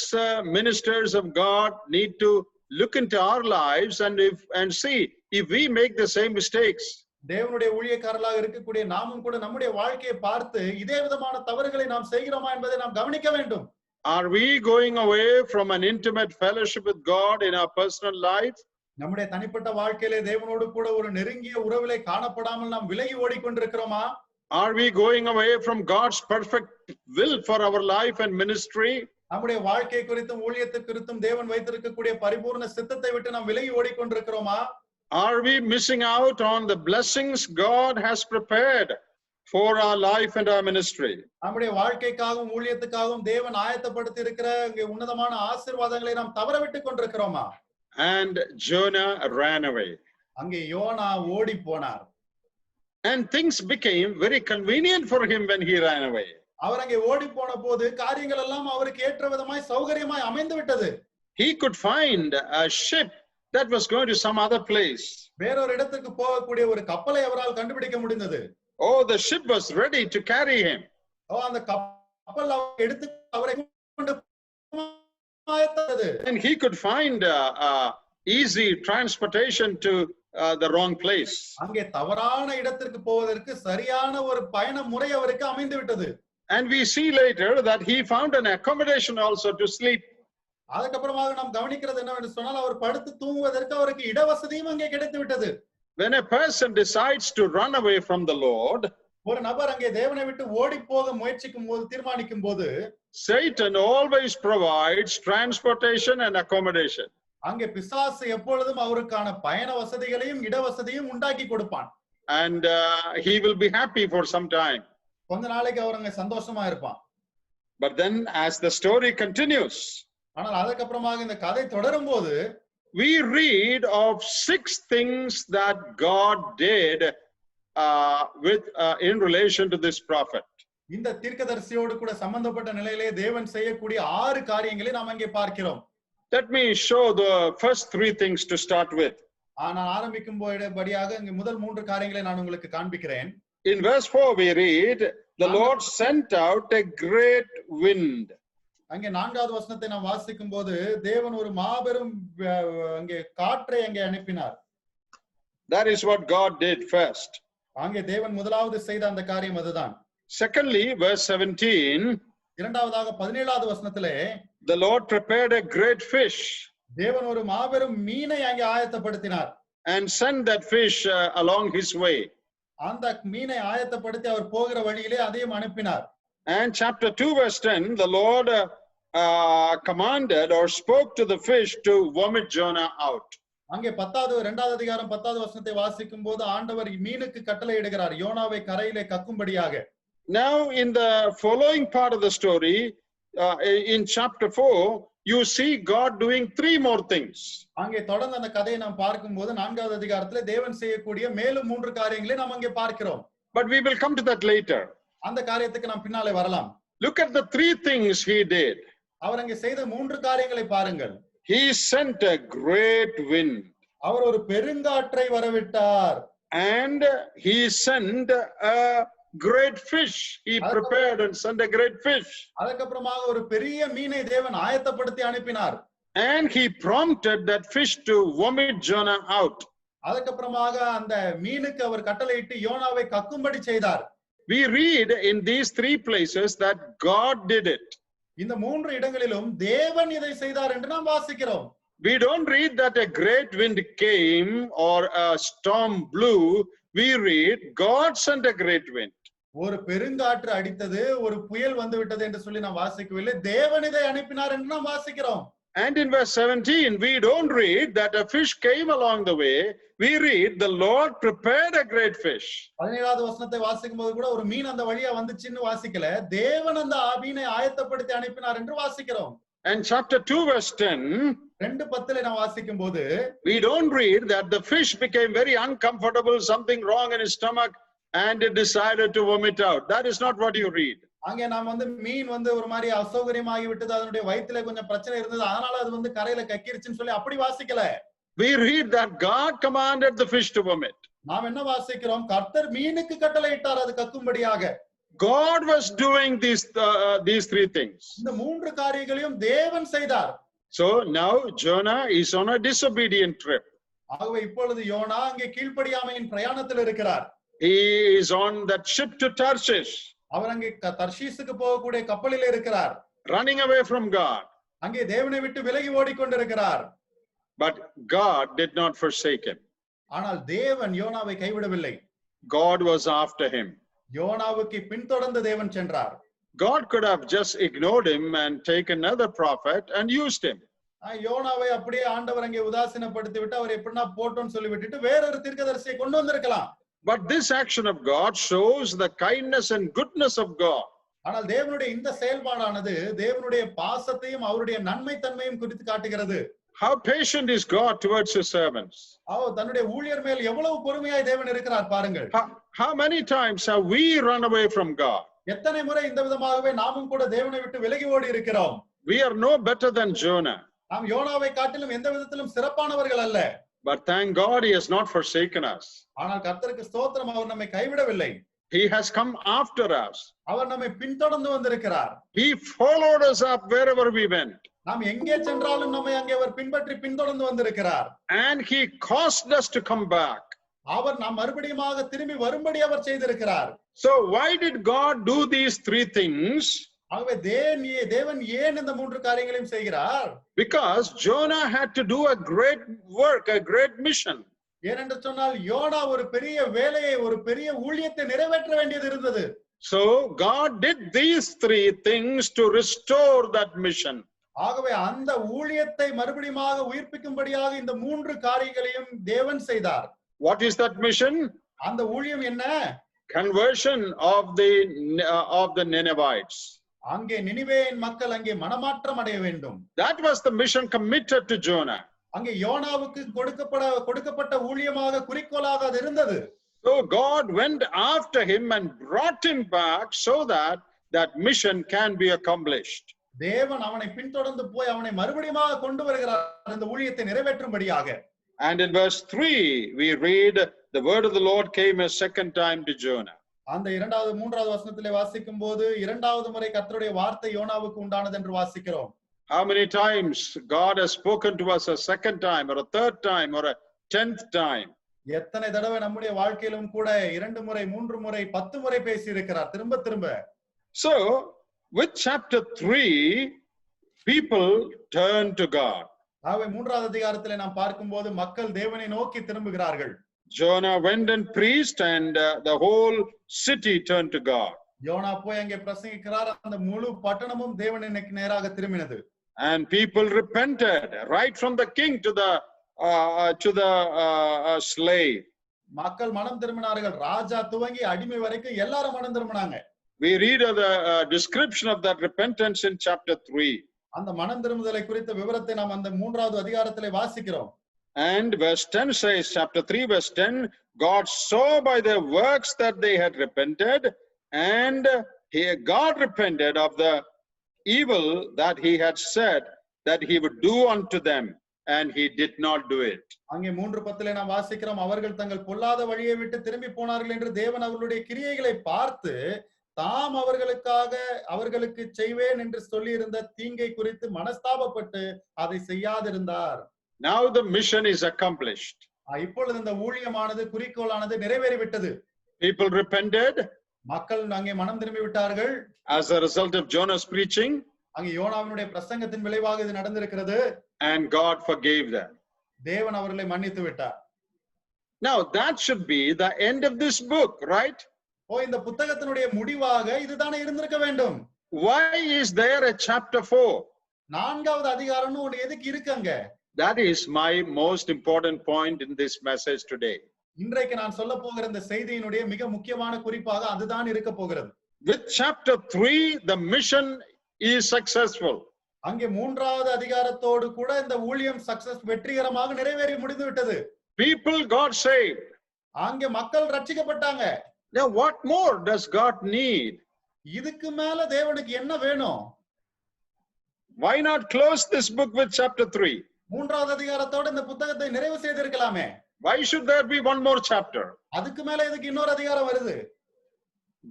ministers of God need to look into our lives and see if we make the same mistakes. தேவனுடைய ஊழியக்காரர்களாக இருக்கக்கூடிய நாமும் கூட நம்முடைய வாழ்க்கையை பார்த்து இதே விதமான தவறுகளை நாம் செய்கிறோமா என்பதை நாம் கவனிக்க வேண்டும். Are we going away from an intimate fellowship with God in our personal life? நம்முடைய தனிப்பட்ட வாழ்க்கையிலே தேவனோடு கூட ஒரு நெருங்கிய உறவிலே காணப்படாமல் நாம் விலகி ஓடிக்கொண்டிருக்கிறோமா? Are we going away from God's perfect will for our life and ministry? நம்முடைய வாழ்க்கை குறித்தும் ஊழியத்தை குறித்தும் தேவன் வைத்திருக்கக்கூடிய பரிபூர்ண சித்தத்தை விட்டு நாம் விலகி ஓடிக்கொண்டிருக்கிறோமா? Are we missing out on the blessings God has prepared for our life and our ministry? நம்முடைய வாழ்க்கைக்காகவும் ஊழியத்துக்காகவும் தேவன் ஆயத்தப்படுத்தி இருக்கிற உன்னதமான ஆசீர்வாதங்களை நாம் தவறவிட்டுக் கொண்டிருக்கிறோமா? And Jonah ran away. அங்கே யோனா ஓடி போனார். And things became very convenient for him when he ran away. அவர் அங்கே ஓடி போன போது காரியங்கள் எல்லாம் அவருக்கு ஏற்ற விதமாய் சௌகரியமாய் அமைந்து விட்டது. He could find a ship that was going to some other place. வேறொரு இடத்துக்கு போகக்கூடிய ஒரு கப்பலை அவரால் கண்டுபிடிக்க முடிந்தது. Oh, the ship was ready to carry him. அந்த கப்பல் எடுத்து அவரை கொண்டு போனது. And he could find easy transportation to the wrong place. அங்கே தவறான இடத்திற்கு போவதற்கு சரியான ஒரு பயண முறை அவருக்கு அமைந்து விட்டது. And we see later that he found an accommodation also to sleep. அதுக்கு அப்புறமாக நாம் கவனிக்கிறது என்னவென்று சொன்னால் அவர் படுத்து தூங்குவதற்கு அவருக்கு இடவசதியும் அங்கே கிடைத்து விட்டது. When a person decides to run away from the Lord, ஒரு நபர் அங்கே தேவனை விட்டு ஓடி போக முயற்சிக்கும் போது தீர்மானிக்கும் போது Satan always provides transportation and accommodation. அங்கே பிசாசு எப்பொழுதும் அவருக்கான பயண வசதிகளையும் இடவசதியும் உண்டாக்கி கொடுப்பான். And he will be happy for some time. கொஞ்ச நாளைக்கு அவர் அங்க சந்தோஷமா இருப்பான். But then as the story continues, ஆனால் அதுக்கப்புறமாக இந்த கதை தொடரும் போது we read of 6 things that God did in relation to this prophet. இந்த தீர்க்கதரிசியோடு கூட சம்பந்தப்பட்ட நிலையிலே தேவன் செய்யக்கூடிய 6 காரியங்களை நாம் அங்கே பார்க்கிறோம். Let me show the first 3 things to start with. நான் ஆரம்பிக்கும் படியாக இங்க முதல் 3 காரியங்களை நான் உங்களுக்கு காண்பிக்கிறேன். In verse 4 we read, the Lord sent out a great wind. அங்கே 4வது வசனத்தை நாம் வாசிக்கும் போது தேவன் ஒரு மாபெரும் அங்கே காற்றை அங்கே அனுப்பினார். That is what God did first. அங்கே தேவன் முதலாவது செய்த அந்த காரியம் அதுதான். Secondly, verse 17, இரண்டாவதாக 17வது வசனத்திலே the Lord prepared a great fish. தேவன் ஒரு மாபெரும் மீனை அங்கே ஆயத்தப்படுத்தினார். And sent that fish along his way. அந்த மீனை ஆயத்தப்படுத்தி அவர் போகிற வழியிலே அதையும் அனுப்பினார். And chapter 2 verse 10, the Lord commanded or spoke to the fish to vomit Jonah out. அங்கே 2வது அதிகாரம் 10வது வசனத்தை வாசிக்கும் போது ஆண்டவர் மீனுக்கு கட்டளையிடுகிறார் யோனாவை கரையிலே கக்கும்படியாக. Now in the following part of the story, in chapter 4, you see God doing 3 more things. அங்கே தொடர்ந்து அந்த கதையை நாம் பார்க்கும்போது 4வது அதிகாரத்திலே தேவன் செய்யக்கூடிய மேலும் 3 காரியங்களை நாம் அங்கே பார்க்கிறோம். But we will come to that later. அந்த காரியத்துக்கு நாம் பின்னாலே வரலாம். Look at the 3 things he did. அவர் அங்கே செய்த 3 காரியங்களை பாருங்கள். He sent a great wind. அவர் ஒரு பெருங்காற்றை வரவிட்டார். And he sent a great fish. He prepared and sent a great fish. அதுக்கப்புறமாக ஒரு பெரிய மீனை தேவன் ஆயத்தப்படுத்தி அனுப்பினார். And he prompted that fish to vomit Jonah out. அதுக்கப்புறமாக அந்த மீனுக்கு அவர் கட்டளையிட்டு யோனாவை கக்கும்படி செய்தார். We read in these 3 places that God did it. இந்த 3 இடங்களிலும் தேவன் இதை செய்தார் என்று நாம் வாசிக்கிறோம். We don't read that a great wind came or a storm blew. We read God sent a great wind. ஒரு பெருங்காற்று அடித்தது, ஒரு புயல் வந்து விட்டது என்று சொல்லி நாம் வாசிக்கவில்லை. தேவன் இதை அனுப்பினார் என்று நாம் வாசிக்கிறோம். And in verse 17, we don't read that a fish came along the way. We read the Lord prepared a great fish. 17வது வசனத்தை வாசிக்கும்போது கூட ஒரு மீன் அந்த வழியா வந்துச்சுன்னு வாசிக்கல. தேவன் அந்த மீனை ஆயத்தப்படுத்தி அனுப்பினார் என்று வாசிக்கிறோம். And chapter 2 verse 10, 2:10 நாம் வாசிக்கும்போது we don't read that the fish became very uncomfortable, something wrong in his stomach, and it decided to vomit out. That is not what you read. அங்கே நாம் மீன் ஒரு மாதிரி அசௌகரியமாகி விட்டது, அதனுடைய வயித்துல கொஞ்சம் பிரச்சனை இருந்தது, அதனால அது கரையில கக்கிருச்சுன்னு சொல்லி அப்படி வாசிக்கல. We read that God commanded the fish to vomit. நாம் என்ன வாசிக்கிறோம்? கர்த்தர் மீனுக்கு கட்டளையிட்டார் அது கக்கும்படியாக. God was doing these 3 things. இந்த 3 காரியங்களையும் தேவன் செய்தார். So now Jonah is on a disobedient trip. ஆகவே இப்பொழுது யோனா அங்கே கீழ்ப்படியாமையின் பிரயாணத்தில் இருக்கிறார். He is on that ship to Tarshish. அவர் அங்கே தர்ஷீசுக்கு போகக்கூடிய கப்பலில் இருக்கிறார். Running away from God. அங்கே தேவனை விட்டு விலகி ஓடிக்கொண்டிருக்கிறார். But God did not forsake him. ஆனால் தேவன் யோனாவை கைவிடவில்லை. God was after him. யோனாவுக்கு பின்தொடர்ந்து தேவன் சென்றார். God could have just ignored him and taken another prophet and used him. யோனாவை அப்படியே ஆண்டவர் அங்கே உதாசீனப்படுத்தி விட்டு அவர் எப்படின்னா போட்டோன்னு சொல்லி விட்டுட்டு வேறொரு தீர்க்கதரிசியை கொண்டு வந்திருக்கலாம். But this action of God shows the kindness and goodness of God. ஆனால் தேவனுடைய இந்த செயல்பாடானது தேவனுடைய பாசத்தையும் அவருடைய நன்மை தன்மையும் குறித்து காட்டுகிறது. How patient is God towards his servants. தன்னுடைய ஊழியர் மேல் எவ்வளவு பொறுமையாய் தேவன் இருக்கிறார் பாருங்கள். How many times have we run away from God? எத்தனை முறை இந்த விதமாகவே நாமும் கூட தேவனை விட்டு விலகி ஓடி இருக்கிறோம். We are no better than Jonah. நாம் யோனாவை காட்டிலும் எந்த விதத்திலும் சிறப்பானவர்கள் அல்ல. But thank God he has not forsaken us. ஆனால் கர்த்தருக்கு ஸ்தோத்திரம், அவர் நம்மை கைவிடவில்லை. He has come after us. அவர் நம்மை பின்தொடர்ந்து வந்திருக்கிறார். He followed us up wherever we went. நாம் எங்கே சென்றாலும் நம்மை அங்கே அவர் பின்பற்றி பின்தொடர்ந்து வந்திருக்கிறார். And he caused us to come back. அவர் நாம் மறுபடியுமாக திரும்பி வரும்படி அவர் செய்திருக்கிறார். So why did God do these 3 things? ஆகவே தேவன் ஏன் இந்த 3 காரியங்களையும் செய்கிறார்? Because Jonah had to do a great work, a great mission. ஏனென்று சொன்னால் யோனா ஒரு பெரிய வேலையை, ஒரு பெரிய ஊழியத்தை நிறைவேற்ற வேண்டியது இருந்தது. So God did these 3 things to restore that mission. ஆகவே அந்த ஊழியத்தை மறுபடியுமாக உயிர்ப்பிக்கும்படியாக இந்த 3 காரியங்களையும் தேவன் செய்தார். What is that mission? அந்த ஊழியம் என்ன? Conversion of the Ninevites. அங்கே நினிவேயின் மக்கள் அங்கே மனமாற்றம் அடைய வேண்டும். That was the mission committed to Jonah. அங்கே யோனாவுக்கு கொடுக்கப்பட்ட ஊழியமாக குறிக்கோளாக அது இருந்தது. So God went after him and brought him back so that that mission can be accomplished. தேவன் அவனை பின்தொடர்ந்து போய் அவனை மறுபடியும் கொண்டு வருகிறார் அந்த ஊழியத்தை நிறைவேற்றும்படியாக. And in verse 3 we read the word of the Lord came a second time to Jonah. அந்த இரண்டாவது மூன்றாவது வசனத்திலே வாசிக்கும்போது இரண்டாவது முறை கர்த்தருடைய வார்த்தை யோனாவுக்கு உண்டானது என்று வாசிக்கிறோம். How many times God has spoken to us a second time or a third time or a 10th time? எத்தனை தடவை நம்முடைய வாழ்க்கையிலும் கூட 2 முறை 3 முறை 10 முறை பேசி இருக்கிறார் திரும்ப திரும்ப. So with chapter 3 people turn to God. ஆகவே மூன்றாவது அதிகாரத்திலே நாம் பார்க்கும்போது மக்கள் தேவனை நோக்கி திரும்புகிறார்கள். Jonah went and preached and the whole city turned to God. யோனா போய் அங்கே பிரசங்கிக்கிறார், அந்த முழு பட்டணமும் தேவனுக்கு நேராக திரும்பினது. And people repented right from the king to the slave. மக்கள் மனம் திரும்பினார்கள், ராஜா துவங்கி அடிமை வரைக்கும் எல்லாரும் மனம் திரும்பினாங்க. We read the description of that repentance in chapter 3. அந்த மனம் திரும்புதலை குறித்த விவரத்தை நாம் அந்த மூன்றாவது அதிகாரத்திலே வாசிக்கிறோம். And verse 10 says, chapter 3 verse 10, God saw by their works that they had repented, and God repented of the evil that he had said that he would do unto them, and he did not do it. அங்கே 3:10 நாம் வாசிக்கிறோம், அவர்கள் தங்கள் பொல்லாத வழியை விட்டு திரும்பி போனார்கள் என்று தேவன் அவர்களுடைய கிரியைகளை பார்த்து தாம் அவர்களுக்கு செய்வேன் என்று சொல்லி இருந்த தீங்கை குறித்து மனஸ்தாபப்பட்டு அதை செய்யாதிருந்தார். Now the mission is accomplished. இப்பொழுது இந்த ஊழியமானது குறிக்கோளானது நிறைவேறிவிட்டது. People repented. மக்கள் அங்கே மனம் திரும்பி விட்டார்கள். As a result of Jonah's preaching. அங்கே யோனாவினுடைய பிரசங்கத்தின் விளைவாக இது நடந்திருக்கிறது. And God forgave them. தேவன் அவர்களை மன்னித்து விட்டார். Now that should be the end of this book, right? இந்த புத்தகத்தினுடைய முடிவாக இதுதானே இருந்திருக்க வேண்டும். Why is there a chapter 4? நான்காவது அதிகாரம்னு ஒன்னு எதுக்கு இருக்குங்க? That is my most important point in this message today. இன்றைக்கு நான் சொல்ல போகிற இந்த செய்தியினுடைய மிக முக்கியமான குறிப்பாக அதுதான் இருக்க போகிறது. With chapter 3 the mission is successful. அங்கே மூன்றாவது அதிகாரத்தோடு கூட இந்த ஊழியம் வெற்றிகரமாக நிறைவேறி முடிந்து விட்டது. People got saved. அங்கே மக்கள் ரட்சிக்கப்பட்டாங்க. Now what more does God need? இதுக்கு மேல தேவனுக்கு என்ன வேணும்? Why not close this book with chapter 3? மூன்றாவது அதிகாரத்தோட இந்த புத்தகத்தை நிறைவு செய்திருக்கலாமே. Why should there be one more chapter? அதுக்கு மேல எதுக்கு இன்னொரு அதிகாரம் வருது?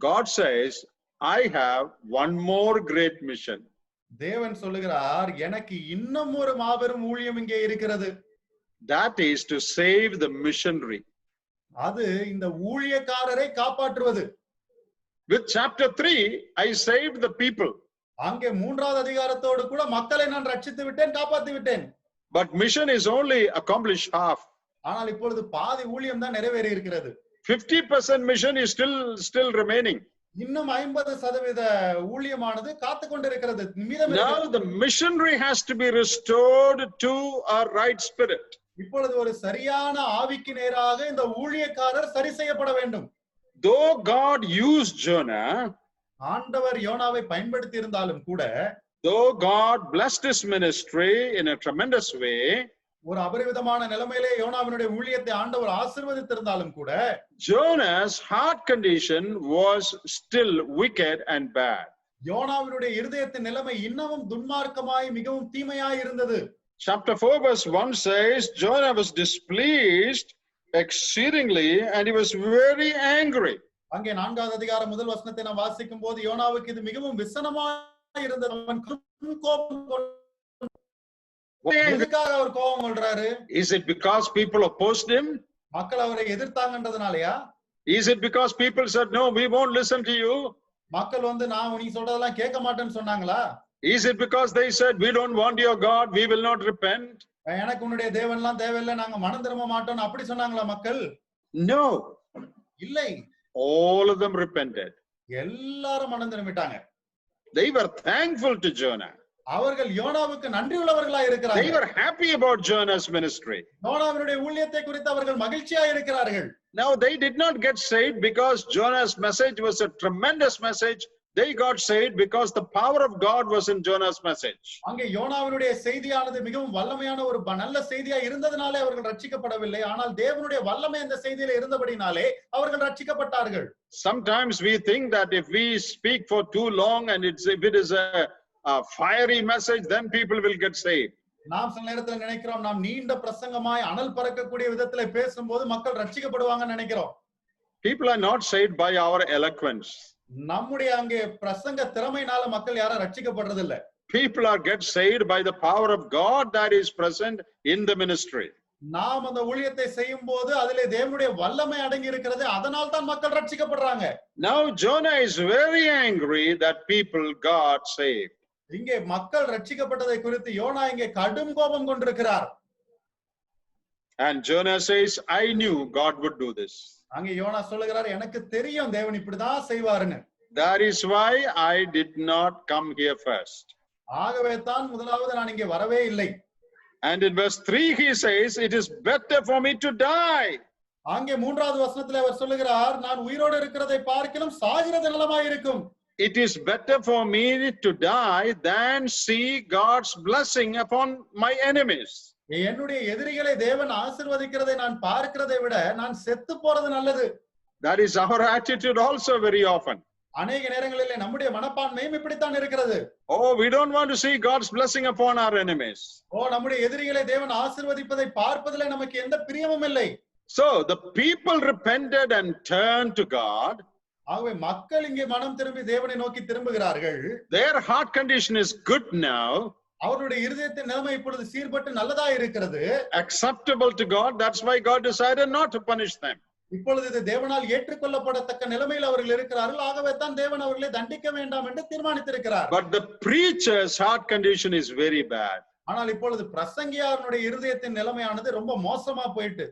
God says, I have one more great mission. தேவன் சொல்லுகிறார், எனக்கு இன்னும் ஒரு மாபெரும் ஊழியம் இங்கே இருக்கிறது. That is to save the missionary. அது இந்த ஊழியக்காரரை காப்பாற்றுவது. With chapter 3 I saved the people. அங்கே மூன்றாவது அதிகாரத்தோடு கூட மக்களை நான் ரட்சித்து விட்டேன், காப்பாற்றி விட்டேன். But mission is only accomplished half. ஆனால் இப்பொழுது பாதி ஊழியம் தான் நிறைவேறி இருக்கிறது. 50% mission is still remaining. இன்னும் 50% ஊழியமானது காத்து கொண்டிருக்கிறது. Now the missionary has to be restored to a right spirit. இப்பொழுது ஒரு சரியான ஆவிக்கு நேராக இந்த ஊழியக்காரர் சரி செய்யப்பட வேண்டும். Though God used Jonah, ஆண்டவர் யோனாவை பயன்படுத்தி இருந்தாலும் கூட, though God blessed his ministry in a tremendous way, ஒரு அபரிவிதமான நிலைமையிலே யோனாவினுடைய ஊழியத்தை ஆண்டவர் ஆசீர்வதித்திருந்தாலும் கூட, Jonah's heart condition was still wicked and bad. யோனாவினுடைய இருதயத்தின் நிலைமை இன்னமும் துன்மார்க்கமாய் மிகவும் தீமையாய் இருந்தது. Chapter 4 verse 1 says, Jonah was displeased exceedingly and he was very angry. அங்கே 4வது அதிகாரம் முதல் வசனத்தை நாம் வாசிக்கும் போது யோனாவுக்கு இது மிகவும் விசனமாய் இருந்தது. அவன் கோபம் எதுக்காக அவர் கோபம் கொள்றாரு? Is it because people opposed him? மக்கள் அவரை எதிர்த்தாங்கன்றதுனாலயா? Is it because people said, no, we won't listen to you? மக்கள் நான் நீ சொல்றதெல்லாம் கேட்க மாட்டேன்னு சொன்னாங்களா? Is it because they said, we don't want your God, we will not repent? எனக்கு உன்னுடைய தேவன்லாம் தேவையில்லை, நாங்க மனம் திரும்ப மாட்டோம் அப்படி சொன்னாங்களா மக்கள்? No. இல்லை. All of them repented. எல்லாரும் மனம் திரும்பிட்டாங்க. They were thankful to Jonah. அவர்கள் யோனாவுக்கு நன்றி உள்ளவர்களாய் இருக்கிறார்கள். They were happy about Jonah's ministry. யோனாவினுடைய ஊழியத்தை குறித்து அவர்கள் மகிழ்ச்சியாய் இருக்கிறார்கள். Now they did not get saved because Jonah's message was a tremendous message They got saved because the power of God was in Jonah's message. அங்கே யோனாவினுடைய செய்தியானது மிகவும் வல்லமையான ஒரு நல்ல செய்தியா இருந்ததனாலே அவர்கள் ரட்சிக்கப்படவில்லை. ஆனால் தேவனுடைய வல்லமை அந்த செய்தியில இருந்தபடினாலே அவர்கள் ரட்சிக்கப்பட்டார்கள். Sometimes we think that if we speak for too long and if it is a fiery message, then people will get saved. நாம் சில நேரத்துல நினைக்கிறோம், நாம் நீண்ட பிரசங்கமாய் அனல் பறக்கக்கூடிய விதத்துல பேசும்போது மக்கள் ரட்சிக்கப்படுவாங்கன்னு நினைக்கிறோம். People are not saved by our eloquence. நம்முடைய அங்கே பிரசங்க திறமையினால மக்கள் யாரும் ரட்சிக்கப்படுறது இல்ல. People are get saved by the power of God that is present in the ministry. நாம் அந்த ஊழியத்தை செய்யும் போது அதிலே தேவனுடைய வல்லமை அடங்கி இருக்கிறது. அதனால் தான் மக்கள் ரட்சிக்கப்படுறாங்க. Now Jonah is very angry that people got saved. இங்கே மக்கள் ரட்சிக்கப்பட்டதை குறித்து யோனா இங்கே கடும் கோபம் கொண்டிருக்கிறார். And Jonah says, I knew God would do this. அங்கே யோனா சொல்லுகிறார், எனக்கு தெரியும் தேவன் இப்படிதான் செய்வாருன்னு. That is why I did not come here first. ஆகவே தான் முதலாவது நான் இங்கே வரவே இல்லை. And in verse 3 he says, it is better for me to die. அங்கே மூன்றாவது வசனத்திலே அவர் சொல்லுகிறார், நான் உயிரோடு இருக்கிறதை பார்க்கிலும் சாகிறது நலமாய் இருக்கும். It is better for me to die than see God's blessing upon my enemies. என்னுடைய எதிரிகளை தேவன் ஆசீர்வதிக்கிறதை நான் பார்க்கிறதை விட நான் செத்து போறது நல்லது. That is our attitude also very often. அநேக நேரங்களிலே நம்முடைய மனப்பான்மையும் இப்படித்தான் இருக்கிறது. Oh, we don't want to see God's blessing upon our enemies. நம்முடைய எதிரிகளை தேவன் ஆசீர்வதிப்பதை பார்ப்பதிலே நமக்கு எந்த பிரியமும் இல்லை. So the people repented and turned to God. ஆகவே மக்கள் இங்கே மனம் திரும்பி தேவனை நோக்கி திரும்புகிறார்கள். Their heart condition is good now. அவருடைய இருதயத்தின் நிலைமை இப்பொழுது சீர்பட்டு நல்லதா இருக்கிறது. Acceptable to God. That's why God decided not to punish them. இப்பொழுது இது தேவனால் ஏற்றுக்கொள்ளப்படத்தக்க நிலைமையில் அவர்கள் இருக்கிறார்கள். ஆகவே தான் தேவன் அவர்களை தண்டிக்க வேண்டாம் என்று தீர்மானித்திருக்கிறார். But the preacher's heart condition is very bad. ஆனால் இப்பொழுது பிரசங்கியாருடைய இருதயத்தின் நிலைமையானது ரொம்ப மோசமா போயிட்டு.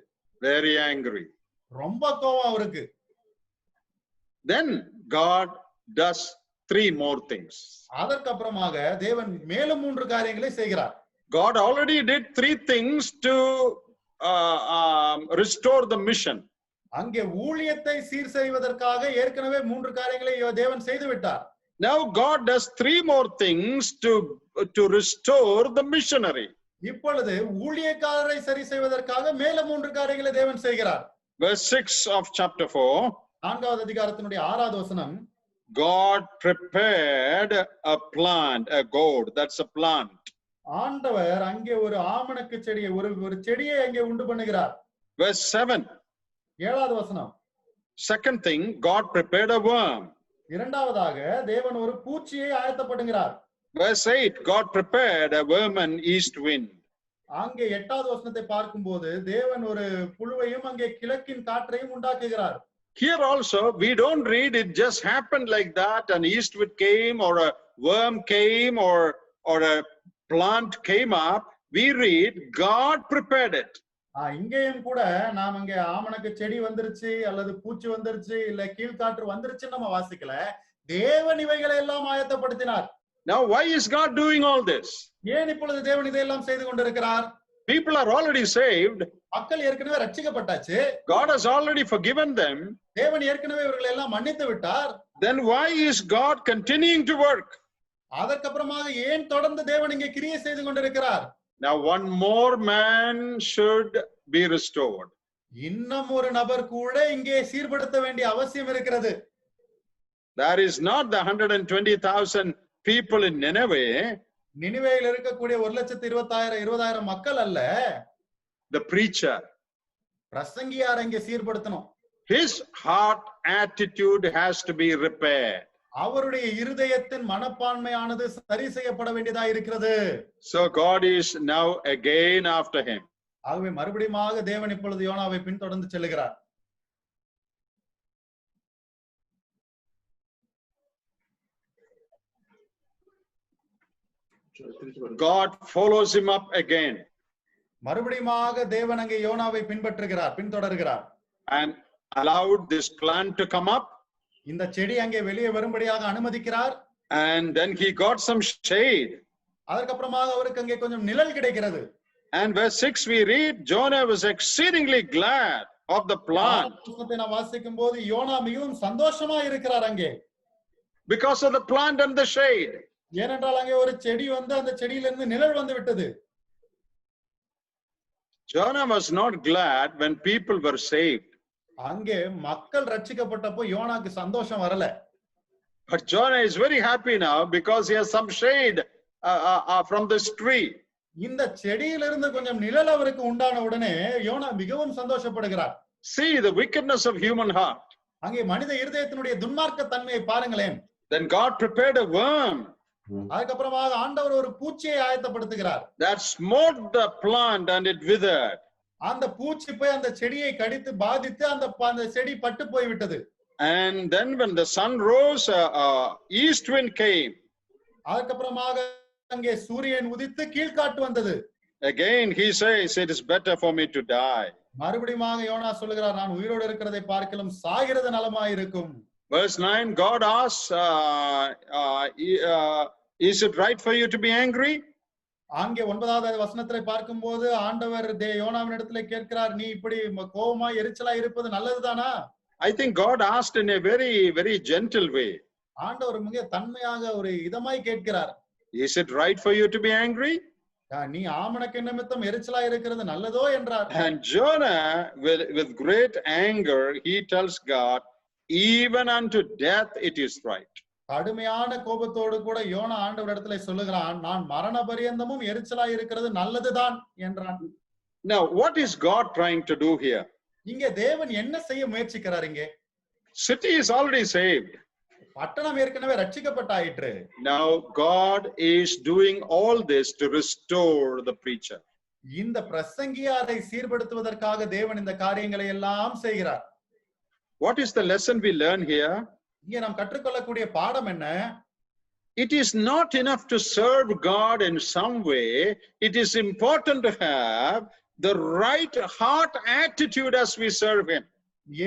Very angry. ரொம்ப கோபம் அவருக்கு. Then God does 3 more things. அதற்கு அப்புறமாக தேவன் மேலும் 3 காரியங்களை செய்கிறார். God already did 3 things to restore the mission. அங்கே ஊழியத்தை சீர் செய்வதற்காக ஏற்கனவே 3 காரியங்களை தேவன் செய்து விட்டார். Now God does 3 more things to restore the missionary. இப்பொழுது ஊழியக்காரரை சரி செய்வதற்காக மேலும் 3 காரியங்களை தேவன் செய்கிறார். Verse 6 of chapter 4. 4வது அதிகாரத்தினுடைய 6வது வசனம். God prepared a plant, a gourd. That's a plant. ஆண்டவர் அங்கே ஒரு ஆமணக்கு செடியை ஒரு செடியை அங்கே உண்டு பண்ணுகிறார். Verse 7. 7வது வசனம். Second thing, God prepared a worm. இரண்டாவதாக தேவன் ஒரு பூச்சியை ஆயத்தப்படுகிறார். Verse 8, God prepared a worm and east wind. அங்கே 8வது வசனத்தை பார்க்கும்போது தேவன் ஒரு புழுவையும் அங்கே கிழக்கின் காற்றையும் உண்டாக்குகிறார். Here also, we don't read it just happened like that, an east wind came or a worm came or a plant came up. We read, God prepared it. இங்கேயும் கூட நாம் அங்கே ஆமணக்கு செடி வந்துருச்சு அல்லது பூச்சி வந்துருச்சு இல்ல கீழ்காற்று வந்துருச்சுன்னு நம்ம வாசிக்கல. தேவன் இவைகளை எல்லாம் ஆயத்தப்படுத்தினார். Now, why is God doing all this? ஏன் இப்பொழுது தேவன் இதையெல்லாம் செய்து கொண்டிருக்கிறார்? People are already saved. மக்கள் ஏற்கனவே ரட்சிக்கப்பட்டாச்சு. God has already forgiven them. தேவன் ஏற்கனவே இவர்களை எல்லாம் மன்னித்து விட்டார். Then why is God continuing to work? அதற்கு அப்புறமாக ஏன் தொடர்ந்து தேவன் இங்கே கிரியை செய்து கொண்டிருக்கிறார்? Now one more man should be restored. இன்னும் ஒரு நபர் கூட இங்கே சீர்படுத்த வேண்டிய அவசியம் இருக்கிறது. That is not the 120,000 people in Nineveh. நினிவேயில் இருக்கக்கூடிய 1,20,000 மக்கள் அல்ல. The preacher. பிரசங்கியார் இங்கே சீர்படுத்தணும். His heart attitude has to be repaired. அவருடைய இருதயத்தின் மனப்பான்மையானது சரி செய்யப்பட வேண்டியதா இருக்கிறது. So God is now again after him. ஆகவே மறுபடியுமாக தேவன் இப்பொழுது யோனாவை பின்தொடர்ந்து செல்லுகிறார். God follows him up again. மறுபடியுமாக தேவன் அங்கே யோனாவை பின்தொடர்கிறார். And allowed this plant to come up. இந்த செடி அங்கே வெளியே வரும்படியாக அனுமதிக்கிறார். And then he got some shade. அதற்கு அப்புறமாக அவருக்கு அங்கே கொஞ்சம் நிழல் கிடைக்கிறது. And verse 6 we read, Jonah was exceedingly glad of the plant. நாம் வாசிக்கும்போது யோனா மிகவும் சந்தோஷமா இருக்கிறார் அங்கே. because of the plant and the shade. ஏனென்றால் அங்கே ஒரு செடி வந்து அந்த செடியிலிருந்து நிழல் வந்து விட்டது. Jonah was not glad when people were saved. அங்கே மக்கள் ரட்சிக்கப்பட்டப்போ யோனாக்கு சந்தோஷம் வரல. But Jonah is very happy now because he has some shade from this tree. இந்த செடியிலிருந்து கொஞ்சம் நிழல் அவருக்கு உண்டான உடனே யோனா மிகவும் சந்தோஷப்படுகிறார். See the wickedness of human heart. அங்கே மனித இருதயத்தினுடைய துன்மார்க்க தன்மையை பாருங்களேன். Then God prepared a worm. அதுக்கப்புறமாக ஆண்டவர் ஒரு பூச்சியை ஆயத்தப்படுத்துகிறார். That smote the plant and it withered. அந்த பூச்சி போய் அந்த செடியை கடித்து பாதித்து அந்த செடி பட்டு போய் விட்டது. And then when the sun rose, east wind came. அதுக்கப்புறமாக அங்கே சூரியன் உதித்து கீழ்காற்று வந்தது. Again he says, it is better for me to die. மறுபடியும் யோனா சொல்லுகிறார், நான் உயிரோடு இருக்கிறதை பார்க்கலாம் சாகிறது நலமாய் இருக்கும். Verse 9, God asks, is it right for you to be angry? அங்கே 9வது வசனத்தை பார்க்கும்போது ஆண்டவர் யோனாவின் இடத்துல கேட்கிறார், நீ இப்படி கோபமாய் எரிச்சலாய் இருப்பது நல்லதுதானா? I think God asked in a very, very gentle way. ஆண்டவர் மிக தன்மையாக ஒரு இதமாய் கேட்கிறார். Is it right for you to be angry? நீ ஆமணக்கு நிமித்தம் எரிச்சலாய் இருக்கிறது நல்லதோ என்றார். And Jonah, with great anger, he tells God, even unto death it is right. கடுமையான கோபத்தோடு கூட யோனா ஆண்டவர் இடத்துல சொல்லுகிறான், நான் மரண பரியந்தமும் எரிச்சலாய் இருக்கிறது நல்லதுதான் என்றான். Now what is God trying to do here? இங்கே தேவன் என்ன செய்ய முயற்சிக்கிறார்? இங்கே city is already saved. பட்டணம் ஏற்கனவே ரட்சிக்கப்பட்டாயிற்று. Now God is doing all this to restore the preacher. இந்த பிரசங்கியாரை சீர்படுத்துவதற்காக தேவன் இந்த காரியங்களை எல்லாம் செய்கிறார். What is the lesson we learn here? இங்கே நாம் கற்றுக்கொள்ளக்கூடிய பாடம் என்ன? It is not enough to serve God in some way. It is important to have the right heart attitude as we serve him.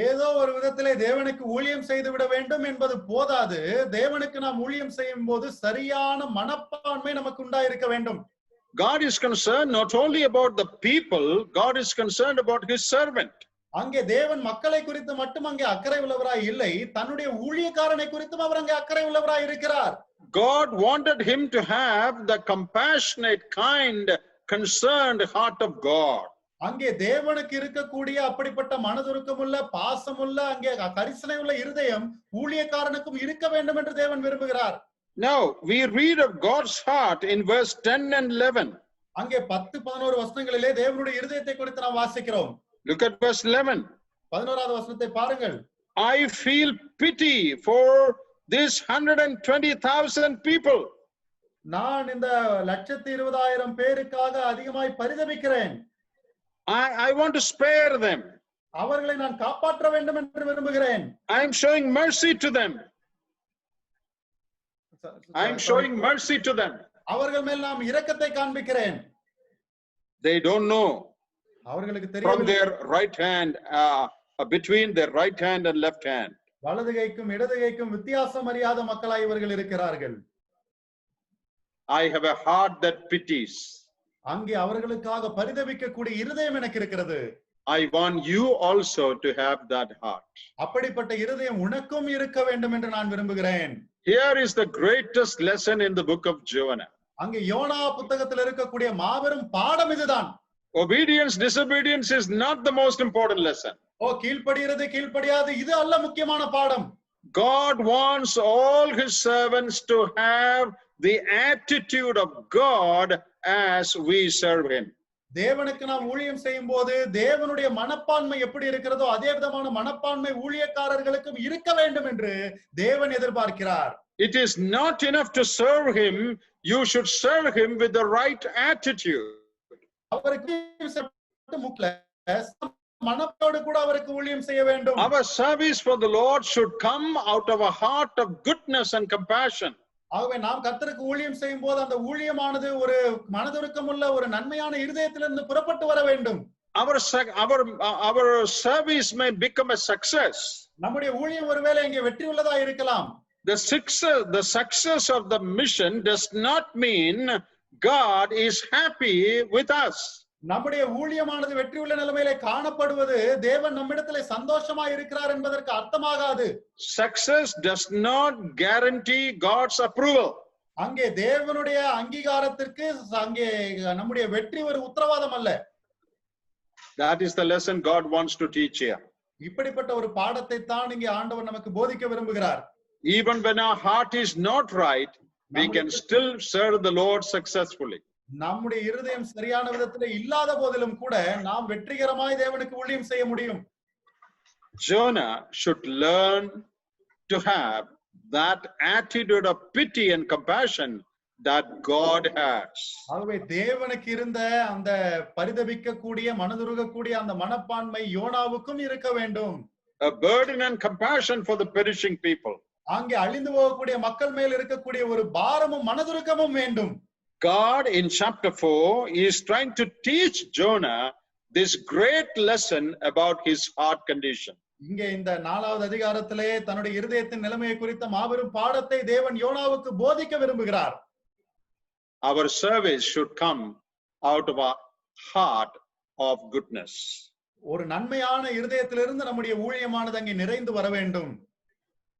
ஏதோ ஒரு விதத்திலே தேவனுக்கு ஊழியம் செய்து விட வேண்டும் என்பது போதாது. தேவனுக்கு நாம் ஊழியம் செய்யும் போது சரியான மனப்பான்மை நமக்கு உண்டாயிருக்க வேண்டும். God is concerned not only about the people, God is concerned about his servant. அங்கே தேவன் மக்களை குறித்து மட்டும் அங்கே அக்கறை உள்ளவராய் இல்லை, தன்னுடைய ஊழியக்காரனை குறித்தும் அவர் அங்கே அக்கறை உள்ளவராய் இருக்கிறார். God wanted him to have the compassionate, kind, concerned heart of God. அங்கே தேவனுக்கு இருக்கக்கூடிய அப்படிப்பட்ட மனதுருக்கமுள்ள பாசமுள்ள அங்கே கரிசனை உள்ள இருதயம் ஊழியக்காரனுக்கும் இருக்க வேண்டும் என்று தேவன் விரும்புகிறார். Now we read of God's heart in verse 10 and 11. அங்கே 10-11 வசனங்களிலே தேவனுடைய இருதயத்தை குறித்து நாம் வாசிக்கிறோம். Look at verse 11. 11வது வசனத்தை பாருங்கள். I feel pity for this 120,000 people. நான் இந்த 120,000 பேருக்காக அதிகமாய் பரிதபிக்கிறேன். I want to spare them. அவர்களை நான் காப்பாற்ற வேண்டும் என்று விரும்புகிறேன். I am showing mercy to them. I am showing mercy to them. அவர்கள் மேல் நாம் இரக்கத்தை காண்பிக்கிறேன். They don't know. அவர்களுக்கு From தெரியவில்லை. their right hand, between their right hand and left hand. வலது கைக்கும் இடது கைக்கும் வித்தியாசம் அறியாத மக்களாய் இவர்கள் இருக்கிறார்கள். I have a heart that pities. அங்கே அவர்களுக்காக பரிதபிக்கக்கூடிய இருதயம் எனக்கு இருக்கிறது. I want you also to have that heart. அப்படிப்பட்ட இருதயம் உனக்கும் இருக்க வேண்டும் என்று நான் விரும்புகிறேன். Here is the greatest lesson in the book of Jonah. அங்கே யோனா புத்தகத்தில் இருக்கக்கூடிய மாபெரும் பாடம் இதுதான். Obedience, disobedience is not the most important lesson. கீழ்ப்படிகிறது கீழ்ப்படியாது இது அல்ல முக்கியமான பாடம். God wants all his servants to have the attitude of God as we serve him. தேவனுக்கு நாம் ஊழியம் செய்யும் போது தேவனுடைய மனப்பான்மை எப்படி இருக்கிறதோ அதே விதமான மனப்பான்மை ஊழியக்காரர்களுக்கும் இருக்க வேண்டும் என்று தேவன் எதிர்பார்க்கிறார். It is not enough to serve him, you should serve him with the right attitude. அவருக்கு மனப்போடு கூட அவருக்கு ஊழியம் செய்ய வேண்டும். Our service for the Lord should come out of a heart of goodness and compassion. ஆகவே நாம் கர்த்தருக்கு ஊழியம் செய்யும் போது அந்த ஊழியமானது ஒரு மனதுருக்கமுள்ள ஒரு நன்மையான இருதயத்திலிருந்து புறப்பட்டு வர வேண்டும். Our service may become a success. நம்முடைய ஊழியம் ஒருவேளை இங்கே வெற்றி உள்ளதா இருக்கலாம். The success of the mission does not mean God is happy with us. நம்முடைய ஊழியமானது வெற்றியுள்ள நிலைமையிலே காணப்படுவது தேவன் நம்மிடத்திலே சந்தோஷமா இருக்கிறார் என்பதற்கு அர்த்தமாகாது. Success does not guarantee God's approval. அங்கே தேவனுடைய அங்கீகாரத்திற்கு அங்கே நம்முடைய வெற்றி ஒரு உத்தரவாதம் அல்ல. That is the lesson God wants to teach here. இப்படிப்பட்ட ஒரு பாடத்தை தான் இங்கே ஆண்டவர் நமக்கு போதிக்க விரும்புகிறார். Even when our heart is not right, we can still serve the Lord successfully. நம்முடைய இருதயம் சரியான விதத்திலே இல்லாத போதிலும் கூட நாம் வெற்றிகரமாய் தேவனுக்கு ஊழியம் செய்ய முடியும். Jonah should learn to have that attitude of pity and compassion that God has. ஆகவே தேவனுக்கு இருந்த அந்த பரிதபிக்கக்கூடிய மனதுருகக்கூடிய அந்த மனப்பான்மை யோனாவுக்கும் இருக்க வேண்டும். A burden and compassion for the perishing people. அங்கே அழிந்து போகக்கூடிய மக்கள் மேல் இருக்கக்கூடிய ஒரு பாரமும் மனதுருக்கமும் வேண்டும். God in chapter 4 is trying to teach Jonah this great lesson about his heart condition. இங்கே இந்த 4வது அதிகாரத்திலே தன்னுடைய இருதயத்தின் நிலைமையை குறித்த மாபெரும் பாடத்தை தேவன் யோனாவுக்கு போதிக்க விரும்புகிறார். Our service should come out of a heart of goodness. ஒரு நன்மையான இருதயத்திலிருந்து நம்முடைய ஊழியமானது அங்கே நிறைந்து வர வேண்டும்.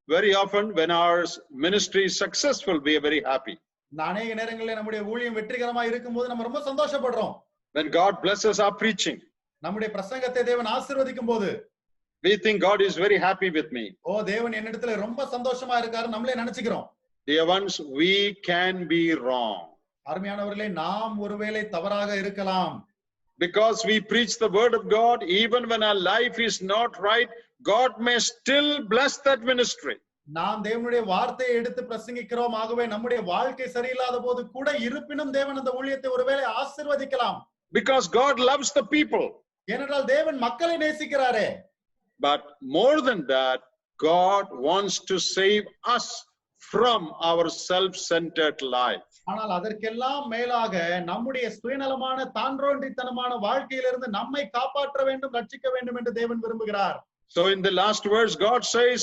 Very often when our ministry is successful, we are very happy. அநேக நேரங்களில் நம்முடைய ஊழியம் வெற்றிகரமாக இருக்கும்போது நம்ம ரொம்ப சந்தோஷப்படுறோம். When God blesses our preaching, நம்முடைய பிரசங்கத்தை தேவன் ஆசீர்வதிக்கும் போது we think God is very happy with me. ஓ தேவன் என்னிடத்துல ரொம்ப சந்தோஷமா இருக்காரு நம்மளே நினைச்சுக்கிறோம். Dear ones, we can be wrong. அருமையானவர்களே, நாம் ஒருவேளை தவறாக இருக்கலாம். Because we preach the word of God, even when our life is not right, God may still bless that ministry. நாம் தேவனுடைய வார்த்தையை எடுத்து பிரசங்கிக்கிறோம், ஆகவே நம்முடைய வாழ்க்கை சரியில்லாத போது கூட இருப்பினும் தேவன் அந்த ஊழியத்தை ஒருவேளை ஆசீர்வதிக்கலாம். Because God loves the people. ஏனென்றால் தேவன் மக்களை நேசிக்கிறாரே. But more than that, God wants to save us from our self-centered life. ஆனால் அதற்கெல்லாம் மேலாக நம்முடைய சுயநலமான தான்றோன்றித்தனமான வாழ்க்கையிலிருந்து நம்மை காப்பாற்ற வேண்டும், ரட்சிக்க வேண்டும் என்று தேவன் விரும்புகிறார். So in the last verse, God says,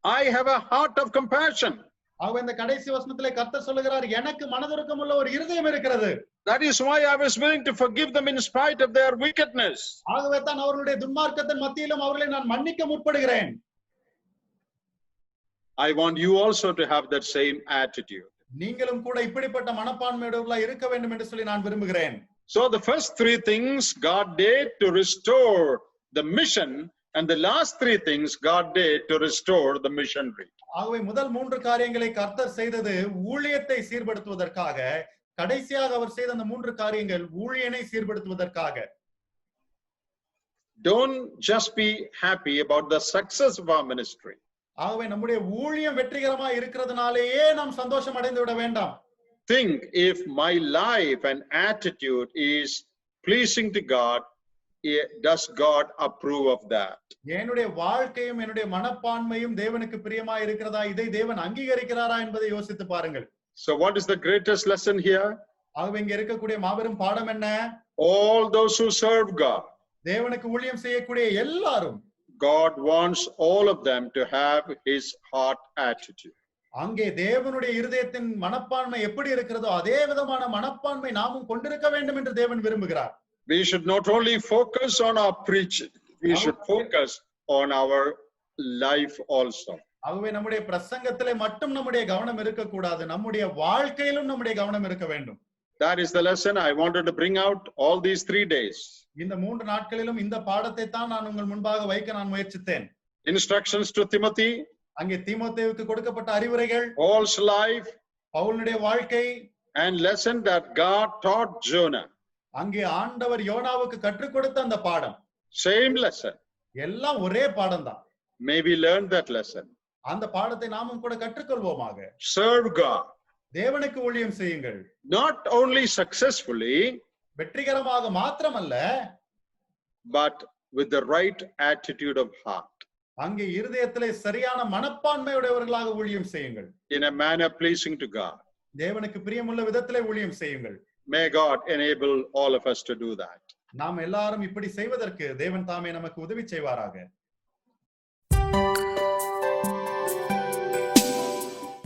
I have a heart of compassion. ஆகவே இந்த கடைசி வசனத்திலே கர்த்தர் சொல்லுகிறார், எனக்கு மனதுருக்கமுள்ள ஒரு இருதயம் இருக்கிறது. That is why I was willing to forgive them in spite of their wickedness. ஆகவே தான் அவர்களுடைய துன்மார்க்கத்தின் மத்தியிலும் அவர்களை நான் மன்னிக்க முற்படுகிறேன். I want you also to have that same attitude. நீங்களும் கூட இப்படிப்பட்ட மனப்பான்மையுடையவர்களாய் இருக்க வேண்டும் என்று சொல்லி நான் விரும்புகிறேன். So the first three things God did to restore the mission, and the last three things God did to restore the missionary. ஆகவே முதல் 3 காரியங்களை கர்த்தர் செய்தது ஊழியத்தை சீர்படுத்துவதற்காக, கடைசியாக அவர் செய்த அந்த 3 காரியங்கள் ஊழியனை சீர்படுத்துவதற்காக. Don't just be happy about the success of our ministry. ஆகவே நம்முடைய ஊழியம் வெற்றிகரமாக இருக்கிறதுனாலேயே நாம் சந்தோஷம் அடைந்து விட வேண்டாம். Think if my life and attitude is pleasing to God, does God approve of that? என்னுடைய வாழ்க்கையும் என்னுடைய மனப்பான்மையும் தேவனுக்கு பிரியமா இருக்கிறதா, இதை தேவன் அங்கீகரிக்கிறாரா என்பதை யோசித்து பாருங்கள். So what is the greatest lesson here? ஆகவே இங்க இருக்கக்கூடிய மாபெரும் பாடம் என்ன? All those who serve God, தேவனுக்கு ஊழியம் செய்யக்கூடிய எல்லாரும், God wants all of them to have his heart attitude. அங்கே தேவனுடைய இருதயத்தின் மனப்பான்மை எப்படி இருக்கிறதோ அதே விதமான மனப்பான்மை நாமும் கொண்டிருக்க வேண்டும் என்று தேவன் விரும்புகிறார். We should not only focus on our preaching, we should focus on our life also. ஆகவே நம்முடைய பிரசங்கத்திலே மட்டும் நம்முடைய கவனம் இருக்க கூடாது, நம்முடைய வாழ்க்கையிலும் நம்முடைய கவனம் இருக்க வேண்டும். That is the lesson I wanted to bring out all these 3 days. இந்த 3 நாட்களிலும் இந்த பாடத்தை தான் நான் உங்கள் முன்பாக வைக்க நான் முயற்சித்தேன். Instructions to Timothy, அங்கே தீமோத்தேயுவுக்கு கொடுக்கப்பட்ட அறிவுரைகள், Paul's life, பவுலுடைய வாழ்க்கை, and lesson that God taught Jonah. அங்கே ஆண்டவர் யோனாவுக்கு கற்றுக் கொடுத்த அந்த பாடம், Same lesson. எல்லாம் ஒரே பாடம் தான். May we learn that lesson. அந்த பாடத்தை நாமும் கூட கற்றுக்கொள்வோமாக. Serve God. தேவனுக்கு ஊழியம் செய்யுங்கள். Not only successfully, வெற்றிகரமாக மாத்திரமல்ல, but with the right attitude of heart. அங்கே இருதயத்திலே சரியான மனப்பான்மையுடையவர்களாக ஊழியம் செய்யுங்கள். In a manner pleasing to God. தேவனுக்கு பிரியமுள்ள விதத்திலே ஊழியம் செய்யுங்கள். May God enable all of us to do that. நாம் எல்லாரும் இப்படி செய்வதற்கு தேவன் தாமே நமக்கு உதவி செய்வாராக.